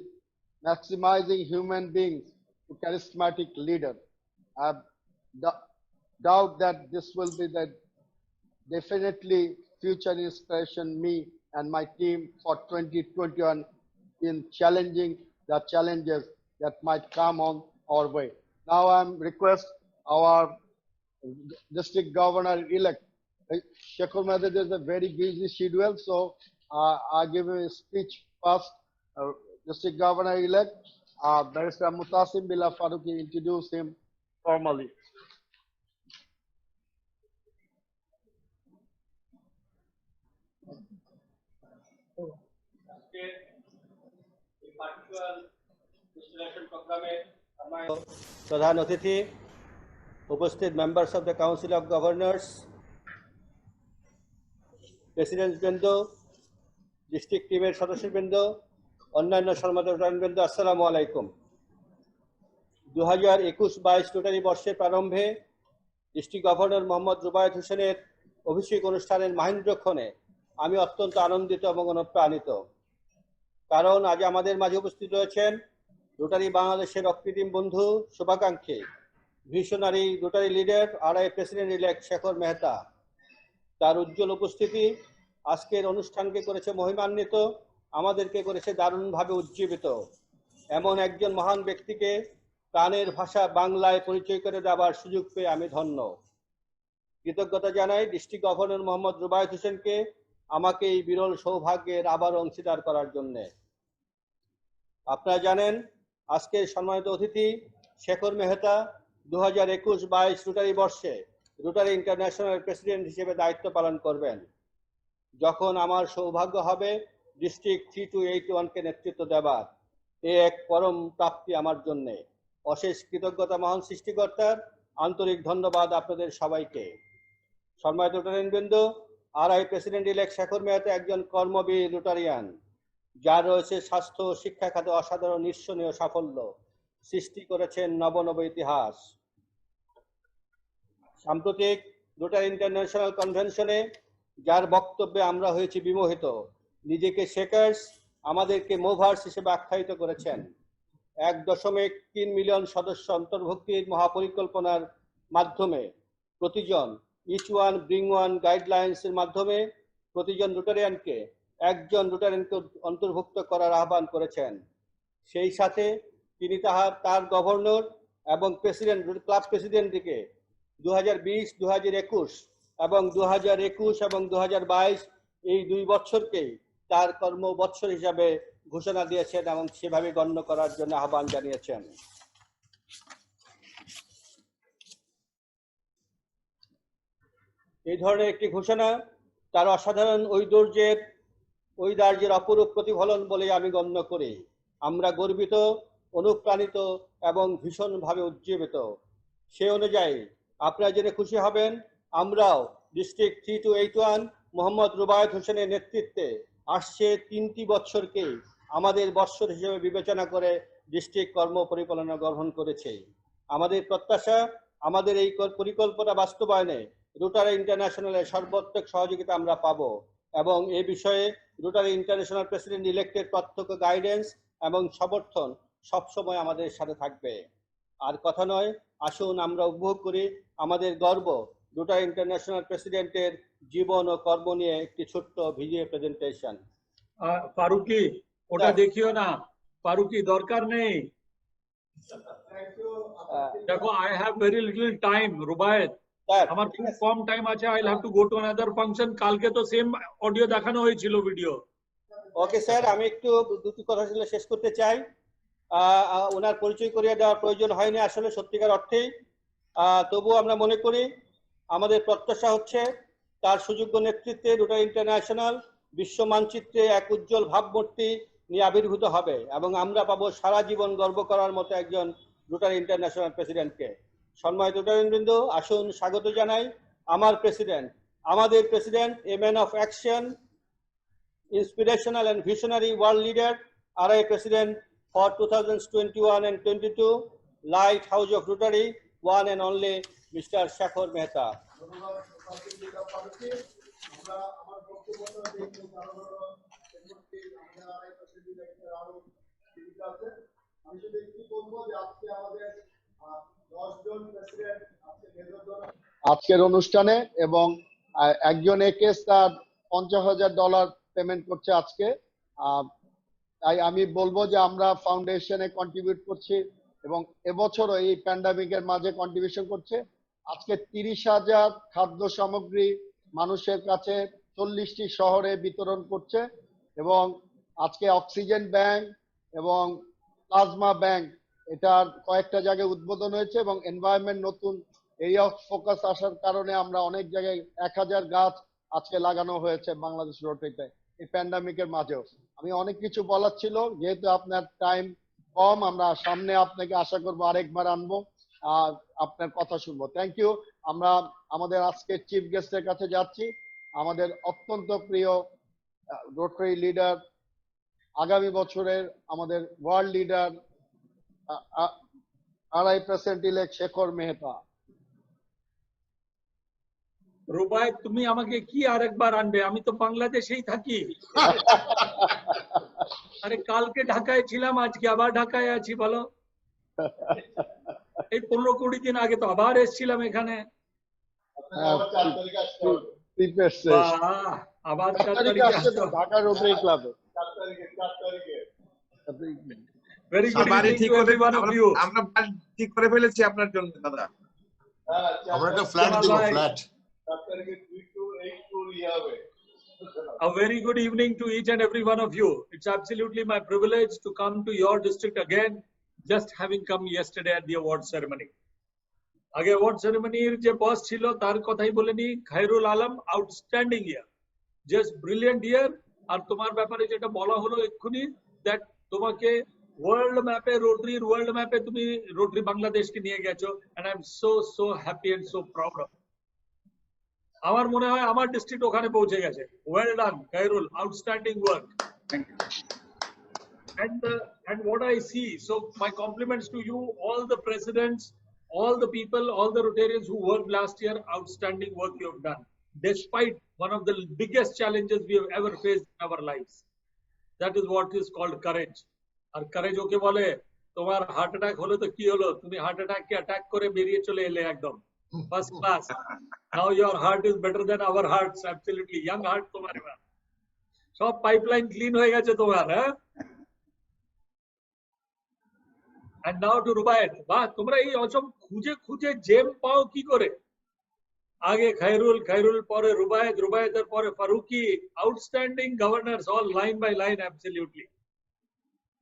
maximizing human beings to charismatic leader. I doubt that this will be the definitely future inspiration me and my team for 2021 in challenging the challenges that might come on our way. Now I'm request our district governor-elect. Shekhar Mehta is a very busy schedule, so I give a speech first. District governor-elect, Barrister Mutasim Billah Faruqi, introduce him formally. প্রধান অতিথি, উপস্থিত members of the council of governors, প্রেসিডেন্টবৃন্দ, district টিমের সদস্যবৃন্দ, অন্যান্য সম্মানিতবৃন্দ, আসসালামু আলাইকুম। 2021-22 রোটারি বর্ষের প্রারম্ভে ডিস্ট্রিক্ট গভর্নর মোহাম্মদ রুবায়েত হোসেনের অভিষেক অনুষ্ঠানের মাহেন্দ্রক্ষণে আমি অত্যন্ত আনন্দিত এবং অনুপ্রাণিত, কারণ আজ আমাদের মাঝে উপস্থিত রয়েছেন রোটারি বাংলাদেশের অকৃত্রিম বন্ধু, শুভাকাঙ্ক্ষী, visionary rotary leader, RI president elect Shekhar Mehta. তার উজ্জ্বল উপস্থিতি আজকের অনুষ্ঠানকে করেছে মহিমান্বিত, আমাদেরকে করেছে দারুণভাবে উজ্জীবিত। এমন একজন মহান ব্যক্তিকে প্রাণের ভাষা বাংলায় পরিচয় করে দেওয়ার সুযোগ পেয়ে আমি ধন্য। কৃতজ্ঞতা জানাই ডিস্ট্রিক্ট গভর্নর মোহাম্মদ রুবায়েত হোসেনকে আমাকে এই বিরল সৌভাগ্যের আবার অংশীদার করার জন্য। আপনারা জানেন আজকের সম্মানিত অতিথি শেখর মেহতা 2021-22 রোটারি বর্ষে রোটারি ইন্টারন্যাশনাল প্রেসিডেন্ট হিসেবে দায়িত্ব পালন করবেন। যখন আমার সৌভাগ্য হবে ডিস্ট্রিক্ট 3281-কে নেতৃত্ব দেবার, এ এক পরম প্রাপ্তি আমার জন্য। অশেষ কৃতজ্ঞতা মহান সৃষ্টিকর্তার, আন্তরিক ধন্যবাদ আপনাদের সবাইকে। সম্মানিত রোটারিয়ানবৃন্দ, RI president elect Shekhar Mehta একজন কর্মবীর রোটারিয়ান, যার রয়েছে স্বাস্থ্য ও শিক্ষা খাতে অসাধারণ ঈর্ষণীয় সাফল্য, সৃষ্টি করেছেন নব নব ইতিহাস। সাম্প্রতিক রোটারি ইন্টারন্যাশনাল কনভেনশনে যার বক্তব্যে আমরা হয়েছি বিমোহিত, নিজেকে শেকার্স, আমাদেরকে মুভার্স হিসেবে আখ্যায়িত করেছেন। 1.3 মিলিয়ন সদস্য অন্তর্ভুক্তির মহাপরিকল্পনার মাধ্যমে প্রতিজন ইচ ওয়ান ব্রিং ওয়ান গাইডলাইন্সের মাধ্যমে প্রতিজন রোটারিয়ানকে একজন রোটারিয়ানকে অন্তর্ভুক্ত করার আহ্বান করেছেন। সেই সাথে তিনি তার গভর্নর এবং প্রেসিডেন্ট, ক্লাব প্রেসিডেন্টকে 2020, 2021 এবং 2021 এবং 2022 এই 2 বছরকেই তার কর্ম বৎসর হিসাবে ঘোষণা দিয়েছেন এবং সেভাবে গণ্য করার জন্য আহ্বান জানিয়েছেন। এই ধরনের একটি ঘোষণা তার অসাধারণ ঐদার্যের অপরূপ প্রতিফলন বলে আমি গণ্য করি। আমরা গর্বিত, অনুপ্রাণিত এবং ভীষণভাবে উজ্জীবিত। সে অনুযায়ী আপনারা জেনে খুশি হবেন, আমরাও ডিস্ট্রিক্ট 3281 মোহাম্মদ রুবায়েত হোসেনের নেতৃত্বে আসছে 3টি বৎসরকে আমাদের বৎসর হিসেবে বিবেচনা করে ডিস্ট্রিক্ট কর্ম পরিকল্পনা গ্রহণ করেছে। আমাদের প্রত্যাশা, আমাদের এই পরিকল্পনা বাস্তবায়নে রোটারি ইন্টারন্যাশনালের সর্বাত্মক সহযোগিতা আমরা পাব এবং এ বিষয়ে রোটারি ইন্টারন্যাশনাল প্রেসিডেন্ট ইলেক্টের প্রত্যক্ষ গাইডেন্স এবং সমর্থন সবসময় আমাদের সাথে থাকবে। আর কথা নয়, আসুন আমরা উপভোগ করি আমাদের গর্ব রোটারি ইন্টারন্যাশনাল প্রেসিডেন্টের জীবন ও কর্ম নিয়ে একটি ছোট্ট ভিডিও প্রেজেন্টেশন। ফারুকি, ওটা দেখিও না, ফারুকি দরকার নেই। দেখো, I have very little time Rubayet, আমার খুব কম টাইম আছে। I have to go to another function. কালকে তো সেম অডিও দেখানো হয়েছিল, ভিডিও। ওকে স্যার, আমি একটু দুটি কথা শেষ করতে চাই। ওনার পরিচয় করিয়ে দেওয়ার প্রয়োজন হয়নি আসলে সত্যিকার অর্থেই। তবুও আমরা মনে করি আমাদের প্রত্যাশা হচ্ছে তার সুযোগ্য নেতৃত্বে রোটারি ইন্টারন্যাশনাল বিশ্ব মানচিত্রে এক উজ্জ্বল ভাবমূর্তি নিয়ে আবির্ভূত হবে এবং আমরা পাবো সারা জীবন গর্ব করার মতো একজন রোটারি ইন্টারন্যাশনাল প্রেসিডেন্টকে। সম্মানিত রোটারিয়ানবৃন্দ, আসুন স্বাগত জানাই আমাদের president, a man of action, inspirational and visionary world leader, RI President for 2021 and 22, Lighthouse of Rotary, one and only Mr. Shekhar Mehta. আজকের অনুষ্ঠানে এবং একজন একেস তার $50,000 পেমেন্ট করছে আজকে। তাই আমি বলবো যে আমরা ফাউন্ডেশনে কন্ট্রিবিউট করছি এবং এবছরও এই প্যান্ডামিকের মাঝে কন্ট্রিবিউশন করছে। আজকে 30,000 খাদ্য সামগ্রী মানুষের কাছে 40টি শহরে বিতরণ করছে এবং আজকে অক্সিজেন ব্যাংক এবং প্লাজমা ব্যাংক এটার কয়েকটা জায়গায় উদ্বোধন হয়েছে এবং এনভায়রনমেন্ট নতুন এরিয়া অফ ফোকাস আসার কারণে আমরা অনেক জায়গায় 1000 গাছ আজকে লাগানো হয়েছে বাংলাদেশ রোটারিতে এই প্যান্ডামিকের মাঝেও। আমি অনেক কিছু বলার ছিল, যেহেতু আপনার টাইম কম, আমরা সামনে আপনাকে আশা করবো আরেকবার আনবো, আপনার কথা শুনবো। Thank you. আমরা আমাদের আজকে চিফ গেস্টের কাছে যাচ্ছি, আমাদের অত্যন্ত প্রিয় রোটারি লিডার, আগামী বছরের আমাদের world leader RI elect Shekhar Mehta. Rubayet, তুমি আমাকে কি আরেকবার আনবে? আমি তো বাংলাদেশেই থাকি। আরে কালকে ঢাকায় ছিলাম, আজকে আবার ঢাকায় আছি। বলো, এই 15-20 দিন আগে তো আবার এসেছিলাম এখানে। আবার 4 তারিখে ঢাকা রোটারি ক্লাবে। Very good evening to everyone of you. আমরা ঠিক করে ফেলেছি আপনার জন্য দাদা। আমরা একটা ফ্ল্যাট দেব, flat. A very good evening to each and every one of you. It's absolutely my privilege to come to your district again, just having come yesterday at the award ceremony. আগে award ceremony এর যে বস ছিল তার কথাই বলেনি, Khairul Alam, outstanding ইয়ার, just brilliant ইয়ার। আর তোমার ব্যাপারে যেটা বলা হলো এক্ষুনি, দ্যাট তোমাকে ওয়ার্ল্ড ম্যাপে, রোটারির ওয়ার্ল্ড ম্যাপে তুমি রোটারি বাংলাদেশকে নিয়ে গেছো, and I am so happy and so proud of. আমার মনে হয় আমার ডিস্ট্রিক্ট ওখানে পৌঁছে গেছে। Well done Khairul, outstanding work. And what I see, so my compliments to you, all the presidents, all the people, all the Rotarians who worked last year. Outstanding work you have done, despite one of the biggest challenges we have ever faced in our lives. That is what is called courage. আর courage ওকে বলে, তোমার heart attack হলো তো কি হলো, তুমি heart অ্যাটাককে attack করে বেরিয়ে চলে এলে একদম first class. Now your heart is better than our hearts, absolutely. Young heart তোমার এবার সব পাইপলাইন ক্লিন হয়ে গেছে তোমার। হ্যাঁ, and now to Rubaiyat. বাহ, তোমরা এই অসম খুঁজে খুঁজে জেম পাও কি করে? আগে খায়রুল পরে রুবায়েতের পরে Faruqi. Outstanding governors, all line by line, absolutely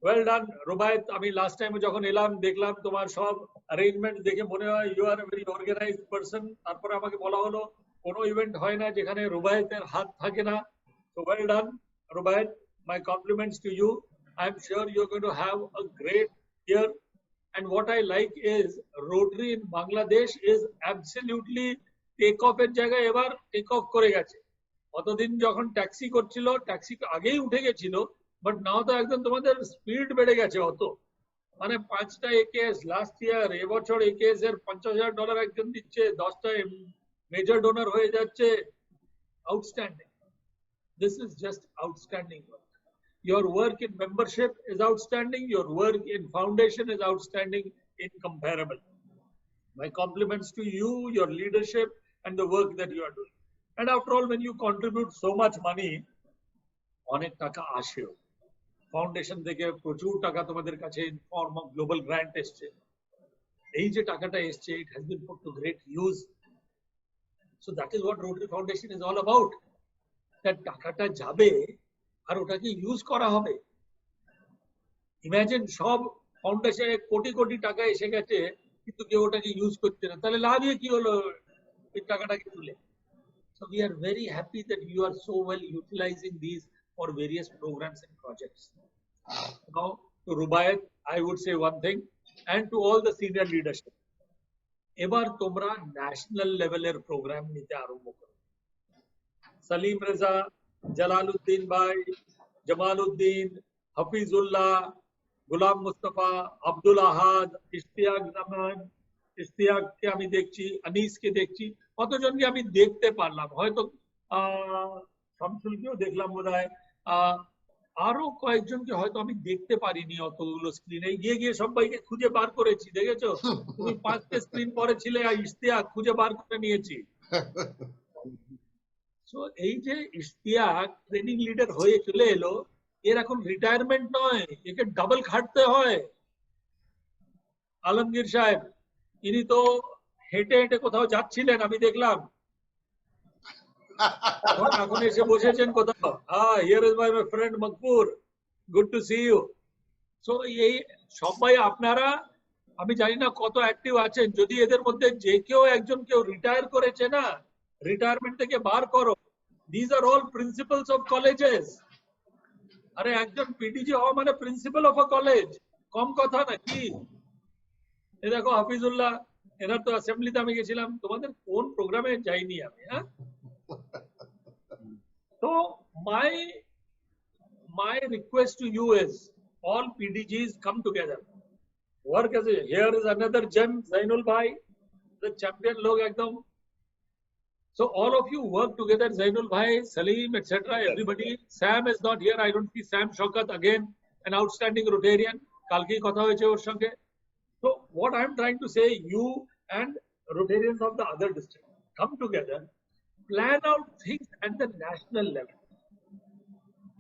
well done. Rubayet, আমি লাস্ট টাইম যখন এলাম দেখলাম তোমার সব অ্যারেঞ্জমেন্ট দেখে মনে হয় you are a very organised person. তারপরে আমাকে বলা হলো কোনো ইভেন্ট হয় না যেখানে রুবায়েতের হাত থাকে না। So well done Rubayet, my compliments to you. I am sure you are going to have a great year. And what I like is Rotary in Bangladesh is absolutely take off এর জায়গায় এবার take off করে গেছে। অতদিন যখন taxi করছিল, taxi আগেই উঠে গেছিল, বাট নাও তো একদম তোমাদের স্পিড বেড়ে গেছে অত। মানে 5টা AKS লাস্ট ইয়ার, এবছর AKS এর $50,000 একজন দিচ্ছে, 10টা মেজর ডোনার হয়ে যাচ্ছে। Outstanding, this is just outstanding work. Your work in membership is outstanding. Your work in foundation is outstanding, incomparable. My compliments to you, your leadership, and the work that you are doing. And after all, when you contribute so much money, অনেক টাকা আসেও foundation থেকে, প্রচুর টাকা তোমাদের কাছে in form of global grant এসছে। এই যে টাকাটা এসছে, it has been put to great use. So that is what Rotary Foundation is all about. That টাকাটা যাবে আর ওটাকে ইউজ করা হবে। ইমাজিন সব ফাউন্ডেশনে কোটি কোটি টাকা এসে গেছে, কিন্তু কেউ ওটাকে ইউজ করছে না, তাহলে লাভ কি হলো এই টাকাটাকে তুলে? So we are very happy that you are so well utilizing these for various programs and projects. Now to Rubaiyat, I would say one thing, and to all the senior leadership, এবার তোমরা national লেভেলের programme নিতে আরম্ভ করো। Salim Reza, Jalaluddin ভাই, জামালউদ্দিন, হাফিজুল্লাহ, গোলাম মুস্তফা, আব্দুল আহাদ, ইশতিয়াক জামান, ইশতিয়াককে আমি দেখছি, আনিসকে দেখছি, কতজনকে আমি দেখতে পারলাম। হয়তো শামসুলকেও দেখলাম বোধহয়, আরো কয়েকজনকে হয়তো আমি দেখতে পারিনি অতগুলো স্ক্রিনে। গিয়ে সবাইকে খুঁজে বার করেছি, দেখেছো? তুমি 5টে স্ক্রিন পরে ছিলে, ইশতিয়াক খুঁজে বার করে নিয়েছি। So এই যে ইশতিয়াক ট্রেনিং লিডার হয়ে চলে এলো, এর এখন রিটায়ারমেন্ট নয়, একে ডাবল খাটতে হয়। আলমগীর সাহেব ইনি তো হেঁটে হেঁটে কোথাও যাচ্ছিলেন আমি দেখলাম, এখন এসে বসেছেন কোথাও। Here is my friend Makbur, good to see you. So এই সবাই আপনারা, আমি জানি না কত অ্যাক্টিভ আছেন, যদি এদের মধ্যে যে কেউ একজন কেউ রিটায়ার করেছে না, রিটায়ারমেন্ট থেকে বার করো। This are all principals of colleges. আরে একজন পিডিজি হওয়া মানে প্রিন্সিপাল অফ আ কলেজ, কম কথা নাকি? এ দেখো হাফিজুল্লাহ, এনার তো অ্যাসেম্বলিতে আমি গেছিলাম, তোমাদের কোন প্রোগ্রামে যাইনি আমি। হ্যাঁ, তো my request to you is all PDGs come together, work as a, here is another gem, Zainul Bhai, the champion log ekdam. So all of you work together, Zainul Bhai, Salim, etc., everybody. Sam is not here, I don't see Sam. Shaukat, again an outstanding Rotarian, kalki kotha hoyeche or sange. So what I am trying to say, you and Rotarians of the other district come together, plan out things at the national level.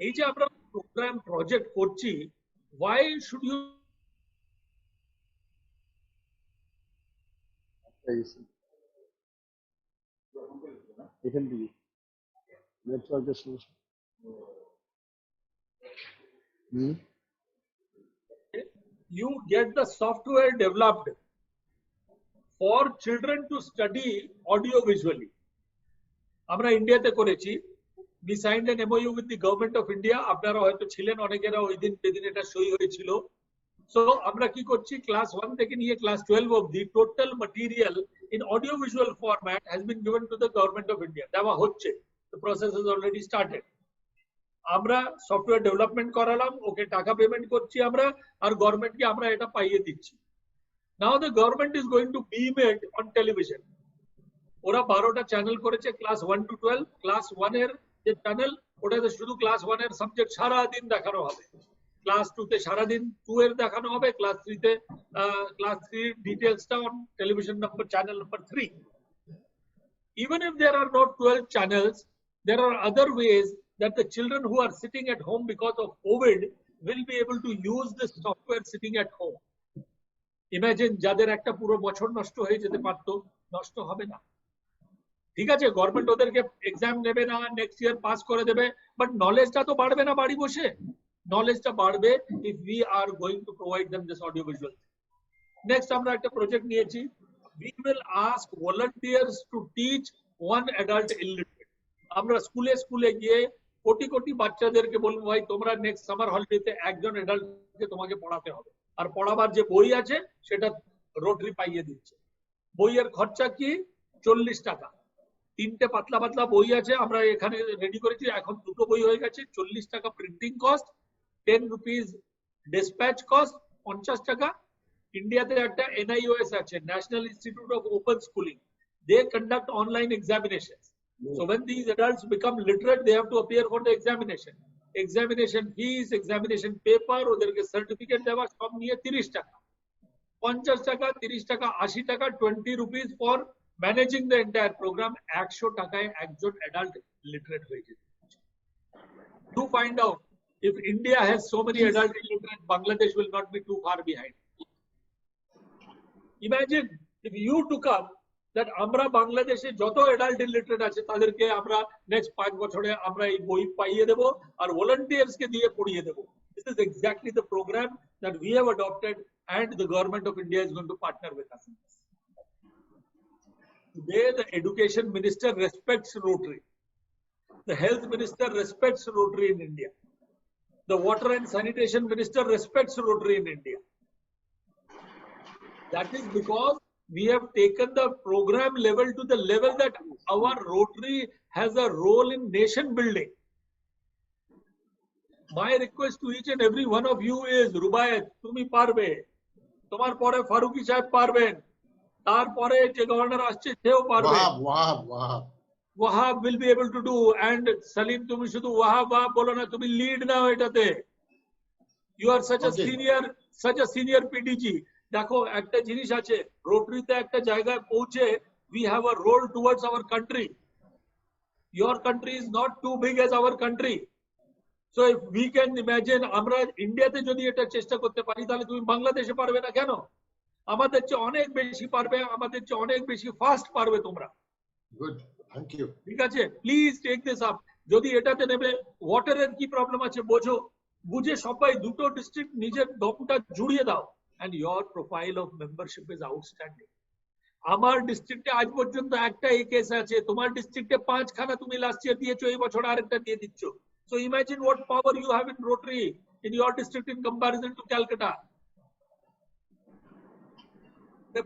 এই যে আমরা programme project করছি, why should you এখান থেকে নেটওয়ার্কের সমস্যা। you get the software developed for children to study audio visually? আমরা ইন্ডিয়াতে করেছি, we signed an MOU with the government of India. আপনারা হয়তো ছিলেন অনেকেরা ওই দিন, যেদিন এটা সই হয়েছিল। সো আমরা কি করছি, ক্লাস 1 থেকে নিয়ে ক্লাস 12 অবধি total material in audio visual format has been given to the government of India. দেওয়া হচ্ছে, the process has already started. আমরা সফটওয়্যার ডেভেলপমেন্ট করালাম, ওকে টাকা পেমেন্ট করছি আমরা, আর গভর্নমেন্টকে আমরা এটা পাইয়ে দিচ্ছি। Now the government is going to beam it on television. ওরা 12টা চ্যানেল করেছে, ক্লাস 1 to 12। ক্লাস 1 এর যে চ্যানেল, ওটাতে শুধু ক্লাস 1 এর সাবজেক্ট সারা দিন দেখানো হবে, ক্লাস 2 তে সারা দিন 2 এর দেখানো হবে, ক্লাস 3 তে ক্লাস 3 ডিটেইলসটা on television number channel number 3। Even if there are not 12 channels, there are other ways that the children who are sitting at home because of COVID will be able to use this software sitting at home. Imagine যাদের একটা পুরো বছর নষ্ট হয়ে যেতে পারতো, নষ্ট হবে না। ঠিক আছে, গভর্নমেন্ট ওদেরকে এক্সাম নেবে না, নেক্সট ইয়ার পাস করে দেবে, বাট নলেজটা তো বাড়বে না বাড়ি বসে? নলেজটা বাড়বে if we are going to provide them this audio visual. Next আমরা একটা প্রজেক্ট নিয়েছি, we will ask volunteers to teach one adult illiterate. আমরা স্কুলে স্কুলে গিয়ে কোটি কোটি বাচ্চাদেরকে বলবো, ভাই তোমরা নেক্সট সামার হলিডেতে একজন অ্যাডাল্টকে তোমাকে পড়াতে হবে, আর পড়াবার যে বই আছে সেটা রোটারি পাইয়ে দিচ্ছে। বইয়ের খরচা কি? 40 টাকা। 3টে পাতলা পাতলা বই আছে, আমরা এখানে রেডি করেছি, এখন 2টো বই হয়ে গেছে। 40 টাকা printing cost, 10 rupees dispatch cost, 50 টাকা। ইন্ডিয়াতে একটা NIOS আছে, National Institute of Open Schooling, they conduct online examinations. So when these adults become literate, they have to appear for the examination. Examination fees, examination paper, ওদেরকে certificate দেওয়া, সব নিয়ে 30 টাকা। 50 টাকা, 30 টাকা, 80 টাকা, 20 rupees for managing the entire program। 100 টাকায় একজন adult literate হয়ে যেতে। To find out if India has so many adult illiterate, Bangladesh will not be too far behind. Imagine if you took up that আমরা বাংলাদেশে যত adult illiterate আছে তাদেরকে আমরা নেক্সট 5 বছরে আমরা এই বই পাইয়ে দেব আর ভলান্টিয়ার্স কে দিয়ে পড়িয়ে দেব। This is exactly the program that we have adopted and the government of India is going to partner with us in this. Today the education minister respects Rotary. The health minister respects Rotary in India. The water and sanitation minister respects Rotary in India. That is because we have taken the program level to the level that our Rotary has a role in nation building. My request to each and every one of you is, Rubaiyat, tumi parbe, tomar pore Faruqi saheb parben, tar pore je governor asche seo parbe, Wahab will be able to do, and Salim tumi shudhu Wahab bolo na, tumi lead nao etate. You are such a senior PDG. দেখো একটা জিনিস আছে, রোটারিতে একটা জায়গায় পৌঁছে we have a role towards our country. Your country is not too big as our country. So if we can imagine আমরা ইন্ডিয়াতে যদি এটা চেষ্টা করতে পারি তাহলে তুমি বাংলাদেশে পারবে না কেন? আমাদের চেয়ে অনেক বেশি পারবে, আমাদের চেয়ে অনেক বেশি ফাস্ট পারবে তোমরা। Good. Thank you. ঠিক আছে, প্লিজ টেক দিস আপ। যদি এটাতে নেবে, ওয়াটারের কি প্রবলেম আছে বোঝো, বুঝে সবাই দুটো ডিস্ট্রিক্ট নিজের দমটা জুড়িয়ে দাও, and your profile of membership is outstanding. আমার ডিস্ট্রিক্টে আজ পর্যন্ত একটা এই কেস আছে, তোমার ডিস্ট্রিক্টে 5 খানা তুমি লাস্ট ইয়ার দিয়েছো, এই বছর আরেকটা দিয়ে দিচ্ছ। So imagine what power you have in Rotary in your district in comparison to Calcutta.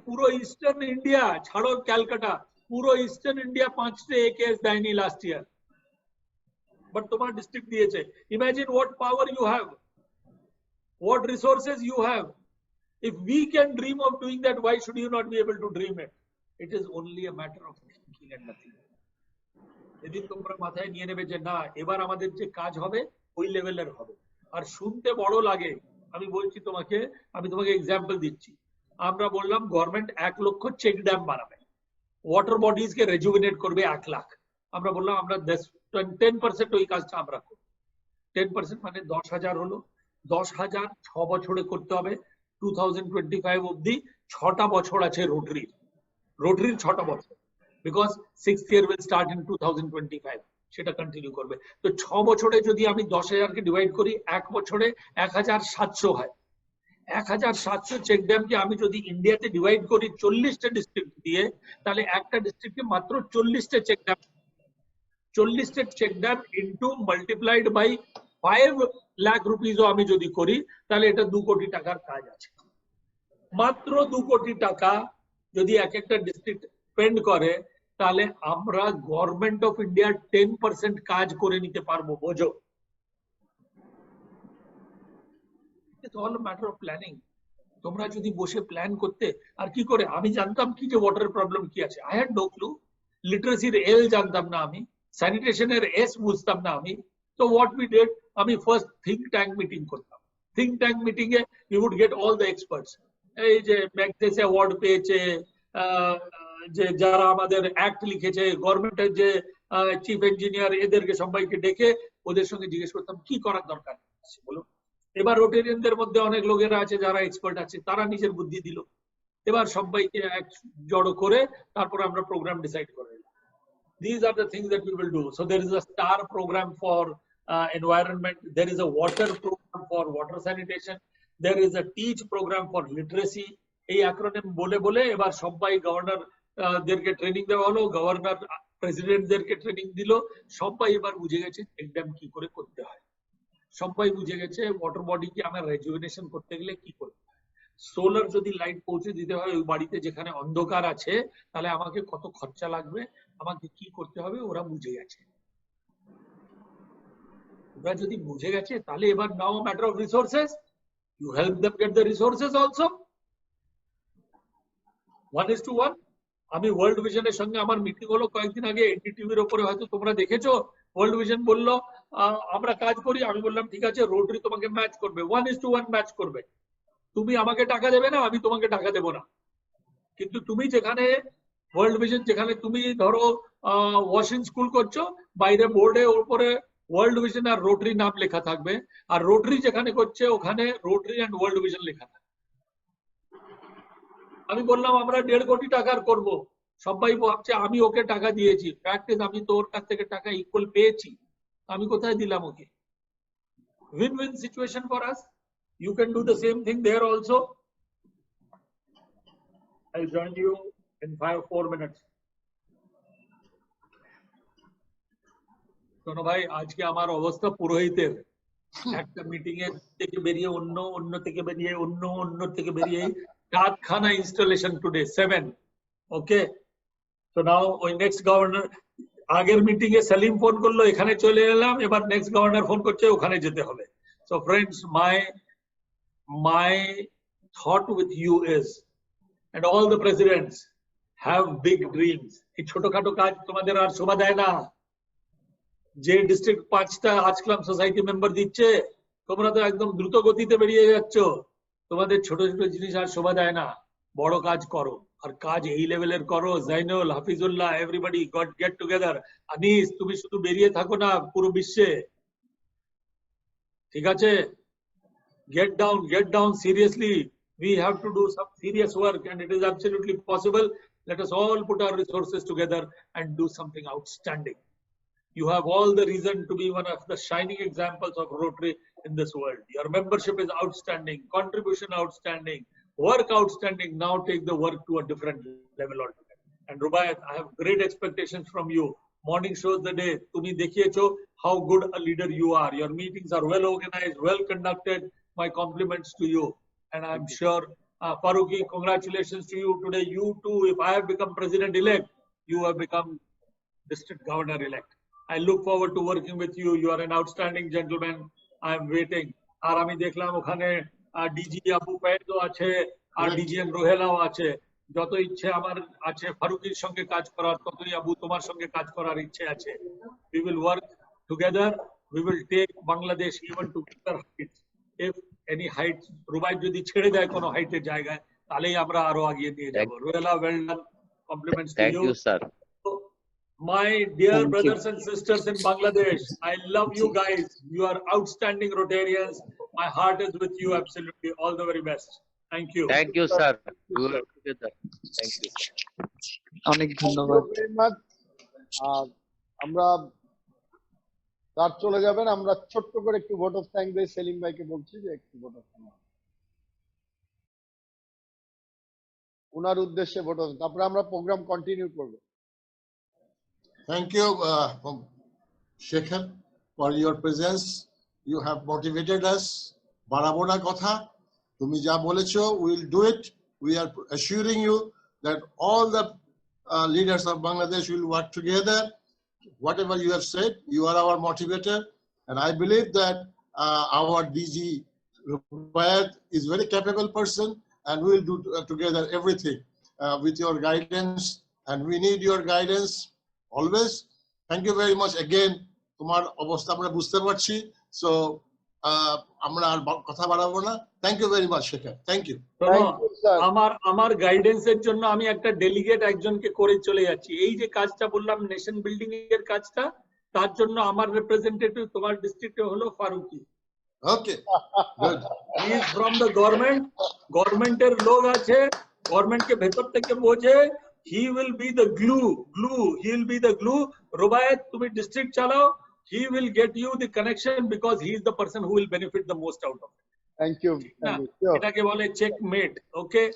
পুরো ইস্টার্ন ইন্ডিয়া ছাড়ো ক্যালকাটা, পুরো ইস্টার্ন ইন্ডিয়া 5টে কেস দেয়নি লাস্ট ইয়ার, বাট তোমার ডিস্ট্রিক্ট দিয়েছে। Imagine what power you have, what resources you have. If we can dream of doing that, why should you not be able to dream it? It is only a matter of thinking and nothing. যেদিন তোমরা মাথায় নিয়ে নেবে যে না এবার আমাদের যে কাজ হবে ওই লেভেলের হবে। আর শুনতে বড় লাগে, আমি বলছি তোমাকে, আমি তোমাকে এক্সাম্পল দিচ্ছি। আমরা বললাম গভর্নমেন্ট 1 লক্ষ চেক ড্যাম বানাবে, ওয়াটার বডিজ কে রেজুভিনেট করবে 1 লাখ। আমরা বললাম আমরা 10% ওই কাজটা আমরা করব। 10% মানে 10,000 হলো। 10,000 6 বছরে করতে হবে। 2025 অবধি 6টা বছর আছে রোটারির 6টা বছর, because 6th year will start in 2025, সেটা কন্টিনিউ করবে। তো 6 বছরে যদি আমি 10,000 কে ডিভাইড করি, 1 বছরে 1,700 হয়। 1,700 চেক ড্যামকে আমি যদি ইন্ডিয়াতে ডিভাইড করি 40টা ডিস্ট্রিক্ট দিয়ে, তাহলে একটা ডিস্ট্রিক্টে মাত্র 40টা চেক ড্যাম, 40টা check dam into multiplied by 5 lakh রুপিসও আমি যদি করি, তাহলে এটা 2 কোটি টাকার কাজ আছে। মাত্র 2 কোটি টাকা যদি এক একটা ডিস্ট্রিক্ট স্পেন্ড করে, তাহলে আমরা গভর্নমেন্ট অফ ইন্ডিয়ার 10% কাজ করে নিতে পারবো, বোঝো। It's all a matter of planning. তোমরা যদি বসে প্ল্যান করতে, আর কি করে আমি জানতাম কি যে ওয়াটার প্রবলেম কি আছে? I had no clue. লিটারেসির এল জানতাম না আমি, স্যানিটেশনের এস বুঝতাম না আমি। তো হোয়াট উই ডিড, আমি ফার্স্ট থিঙ্ক ট্যাঙ্ক মিটিং করতাম। থিঙ্ক ট্যাঙ্ক মিটিং এ you would get all the experts. এই যে ম্যাগসেসে অ্যাওয়ার্ড পেয়েছে, যে যারা আমাদের অ্যাক্ট লিখেছে, গভর্নমেন্টের যে চিফ ইঞ্জিনিয়ার, এদেরকে সবাইকে ডেকে ওদের সঙ্গে জিজ্ঞেস করতাম কি করার দরকার বলো। এবার রোটেরিয়ানদের মধ্যে অনেক লোকেরা আছে যারা এক্সপার্ট আছে, তারা নিজের বুদ্ধি দিল। এবার সবাইকে এক জড়ো করে তারপর আমরা প্রোগ্রাম ডিসাইড করে নিলাম। These are the things that we will do. So there is a STAR program for environment, there is a water program for water sanitation, there is a TEACH program for literacy. এই acronym বলে বলে এবার সবাই governor দেরকে training দেওয়া হলো, governor প্রেসিডেন্টদেরকে training দিল। সবাই এবার বুঝে গেছে এক্সাম কি করে করতে হয়, সবাই বুঝে গেছে ওয়াটার বডিকে আমার রেজুভিনেশন করতে গেলে কি করতে হয়। সোলার যদি লাইট পৌঁছে দিতে হয় ওই বাড়িতে যেখানে অন্ধকার আছে, তাহলে আমাকে কত খরচা লাগবে, আমাকে কি করতে হবে, ওরা বুঝে গেছে। ওরা যদি বুঝে গেছে তাহলে এবার now matter of resources, you help them get the resources also. 1:1। আমি ওয়ার্ল্ড ভিশনের সঙ্গে আমার মিটিং হলো কয়েকদিন আগে এনডিটিভির উপরে, হয়তো তোমরা দেখেছো। ওয়ার্ল্ড ভিশন বললো আমরা কাজ করি, আমি বললাম ঠিক আছে রোটারি তোমাকে ম্যাচ করবে, 1:1 ম্যাচ করবে। তুমি আমাকে টাকা দেবে না, আমি তোমাকে টাকা দেবো না, কিন্তু তুমি যেখানে ওয়ার্ল্ড ভিশন, যেখানে তুমি ধরো ওয়াশিং স্কুল করছো, বাইরে বোর্ডে উপরে ওয়ার্ল্ড ভিশন আর রোটারি নাম লেখা থাকবে, আর রোটারি যেখানে করছে ওখানে রোটারি অ্যান্ড ওয়ার্ল্ড ভিশন লেখা থাকবে। আমি বললাম আমরা 1.5 কোটি টাকার করব। সবাই ভাবছে আমি ওকে টাকা দিয়েছি, প্র্যাকটিস আমি তোর কাছ থেকে টাকা ইকুয়াল পেয়েছি, আমি কোথায় দিলাম okay? Win win situation for us. You can do the same thing there also. I'll join you in 4 minutes. শোনো ভাই, আজকে আমার অবস্থা পুরোহিতের। একটা মিটিং এর থেকে বেরিয়ে অন্য, অন্য থেকে বেরিয়ে অন্য, অন্য থেকে বেরিয়ে 7খানা ইনস্টলেশন টুডে, 7। ওকে, তো নাও ওই নেক্সট গভর্নর, আগের মিটিং এ সেলিম ফোন করলো, এখানে চলে এলাম, এবার নেক্সট গভর্নর ফোন করছে, ওখানে যেতে হবে। So friends, my thought with you is, and all the presidents have big dreams. এই ছোটখাটো কাজ তোমাদের আর শোভা দেয় না। যে ডিস্ট্রিক্ট 5টা আজকাম সোসাইটি মেম্বার দিচ্ছে, তোমরা তো একদম দ্রুত গতিতে বেরিয়ে যাচ্ছ। তোমাদের ছোট ছোট জিনিস আর শোভা দেয় না, বড় কাজ করো, আর কাজ এই লেভেলের করো। Zainul, Hafizullah, everybody goat get together. Anis, তুমি শুধু বেরিয়ে থাকো না পুরো বিশ্বে। ঠিক আছে? Get down seriously. We have to do some serious work and it is absolutely possible. Let us all put our resources together and do something outstanding. You have all the reason to be one of the shining examples of Rotary in this world. Your membership is outstanding, contribution outstanding, work outstanding. Now take the work to a different level altogether. And Rubaiyat, I have great expectations from you. Morning shows the day. Tumi dekhiyecho how good a leader you are. Your meetings are well organized, well conducted. My compliments to you. And I'm sure, Farooqi, congratulations to you today. You too, if I have become president-elect, you have become district governor-elect. I look forward to working with you. You are an outstanding gentleman. I am waiting. আর আমি দেখলাম ওখানে DG Abu ফয়েদও আছে আর DGM রোহেলাও আছে। যত ইচ্ছে আমার আছে ফারুকির সঙ্গে কাজ করার, ততই আবু তোমার সঙ্গে কাজ করার ইচ্ছে আছে। We will work together. We will take Bangladesh even to bigger heights. If any heights, রুবাইত যদি ছেড়ে দেয় কোনো হাইটের জায়গায়, তাহলেই আমরা আরো আগিয়ে নিয়ে যাব। রোহেলা, well done. Compliments to you. Thank you, sir. My dear brothers and sisters in Bangladesh, I love you guys. You are outstanding Rotarians. My heart is with you absolutely. All the very best. Thank you. Thank you, sir. We will together. Thank you. অনেক ধন্যবাদ। আমরা তার চলে যাবেন, আমরা ছোট্ট করে একটু ভোট অফ থ্যাঙ্ক দিয়ে সেলিম ভাইকে বলছি যে একটু ভোট অফ থ্যাঙ্ক ওনার উদ্দেশ্যে ভোট অফ, তারপরে আমরা প্রোগ্রাম কন্টিনিউ করব। Thank you, Shekhar, for your presence. You have motivated us. Barabona Kotha, Tumi ja bolecho, we will do it. We are assuring you that all the leaders of Bangladesh will work together. Whatever you have said, you are our motivator. And I believe that our DG Rubaiyat is a very capable person and we will do together everything with your guidance. And we need your guidance always. Thank you very much again. তোমার অবস্থা আমরা বুঝতে পারছি, so আমরা আর কথা বাড়াবো না। Thank you very much Shekhar, thank you. আমার গাইডেন্সের জন্য আমি একটা ডেলিগেট একজনকে করে চলে যাচ্ছি। এই যে কাজটা বললাম নেশন বিল্ডিং এর কাজটা, তার জন্য আমার রিপ্রেজেন্টেটিভ তোমার ডিস্ট্রিক্টে হলো Faruqi. Okay, good. He is from the government, গভর্নমেন্টের লোক আছে, গভর্নমেন্টকে ভেতর থেকে বোঝে। He will be the glue. He will be the glue. Rubaiyat, তুমি district চালাও. He will get you the connection because he is the person who will benefit the most out of it. Thank you. এটাকে বলে checkmate. Okay?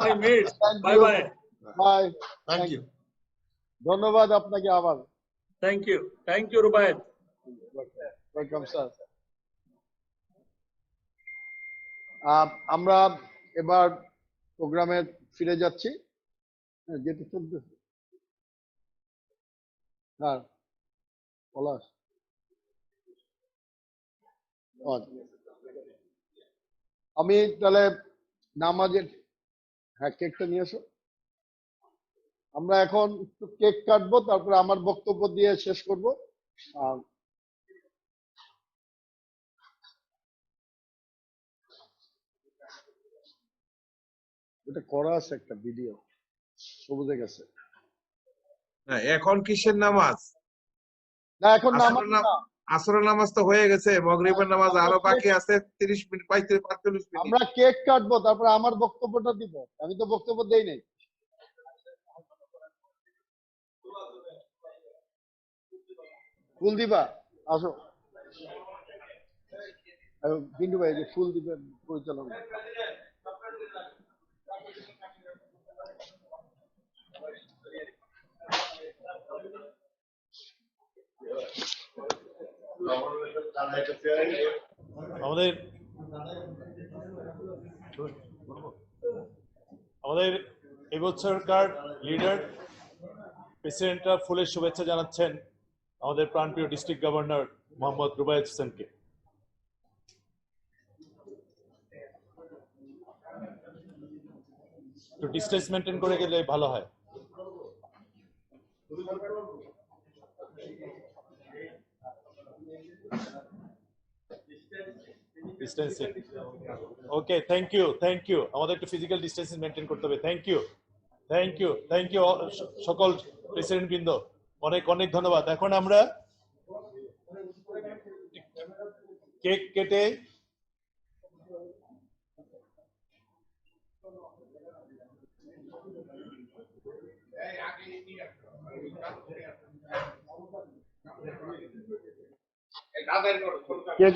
My mate. Bye bye. Bye. Thank you. ধন্যবাদ আপনাকে আবার। Thank you. Thank you, Rubaiyat. Welcome, sir. আমরা এবার প্রোগ্রামে ফিরে যাচ্ছি। যেটা চলতেছে, হ্যাঁ পলাশ, আমি তাহলে নামাজের, হ্যাঁ কেকটা নিয়ে এসো। আমরা এখন একটু কেক কাটবো, তারপরে আমার বক্তব্য দিয়ে শেষ করবো। এটা করা আছে একটা ভিডিও সবুজে গেছে। এখন কিসের নামাজ? না এখন নামাজ না, আসরের নামাজ তো হয়ে গেছে, মাগরিবের নামাজ আরো বাকি আছে 30 মিনিট, 45 মিনিট। আমরা কেক কাটবো, তারপরে আমার বক্তব্যটা দিব। আমি তো বক্তব্য দেই নাই। ফুল দিবা, আসো বিন্দু ভাই, যে ফুল দিবেন পরিচালনা। আমাদের এবছরকার লিডার প্রেসিডেন্টরা ফুলের শুভেচ্ছা জানাচ্ছেন আমাদের প্রাণপ্রিয় ডিস্ট্রিক্ট গভর্নর মোহাম্মদ রুবায়েত হোসেনকে। তো ডিস্টেন্স মেনটেন করে গেলে ভালো হয়। Distancing, okay, thank you. আমাদের একটু ফিজিক্যাল ডিস্টেন্সিং মেনটেন করতে হবে। থ্যাংক ইউ সকল প্রেসিডেন্ট বৃন্দ, অনেক ধন্যবাদ। এখন আমরা কেক কেটে কেক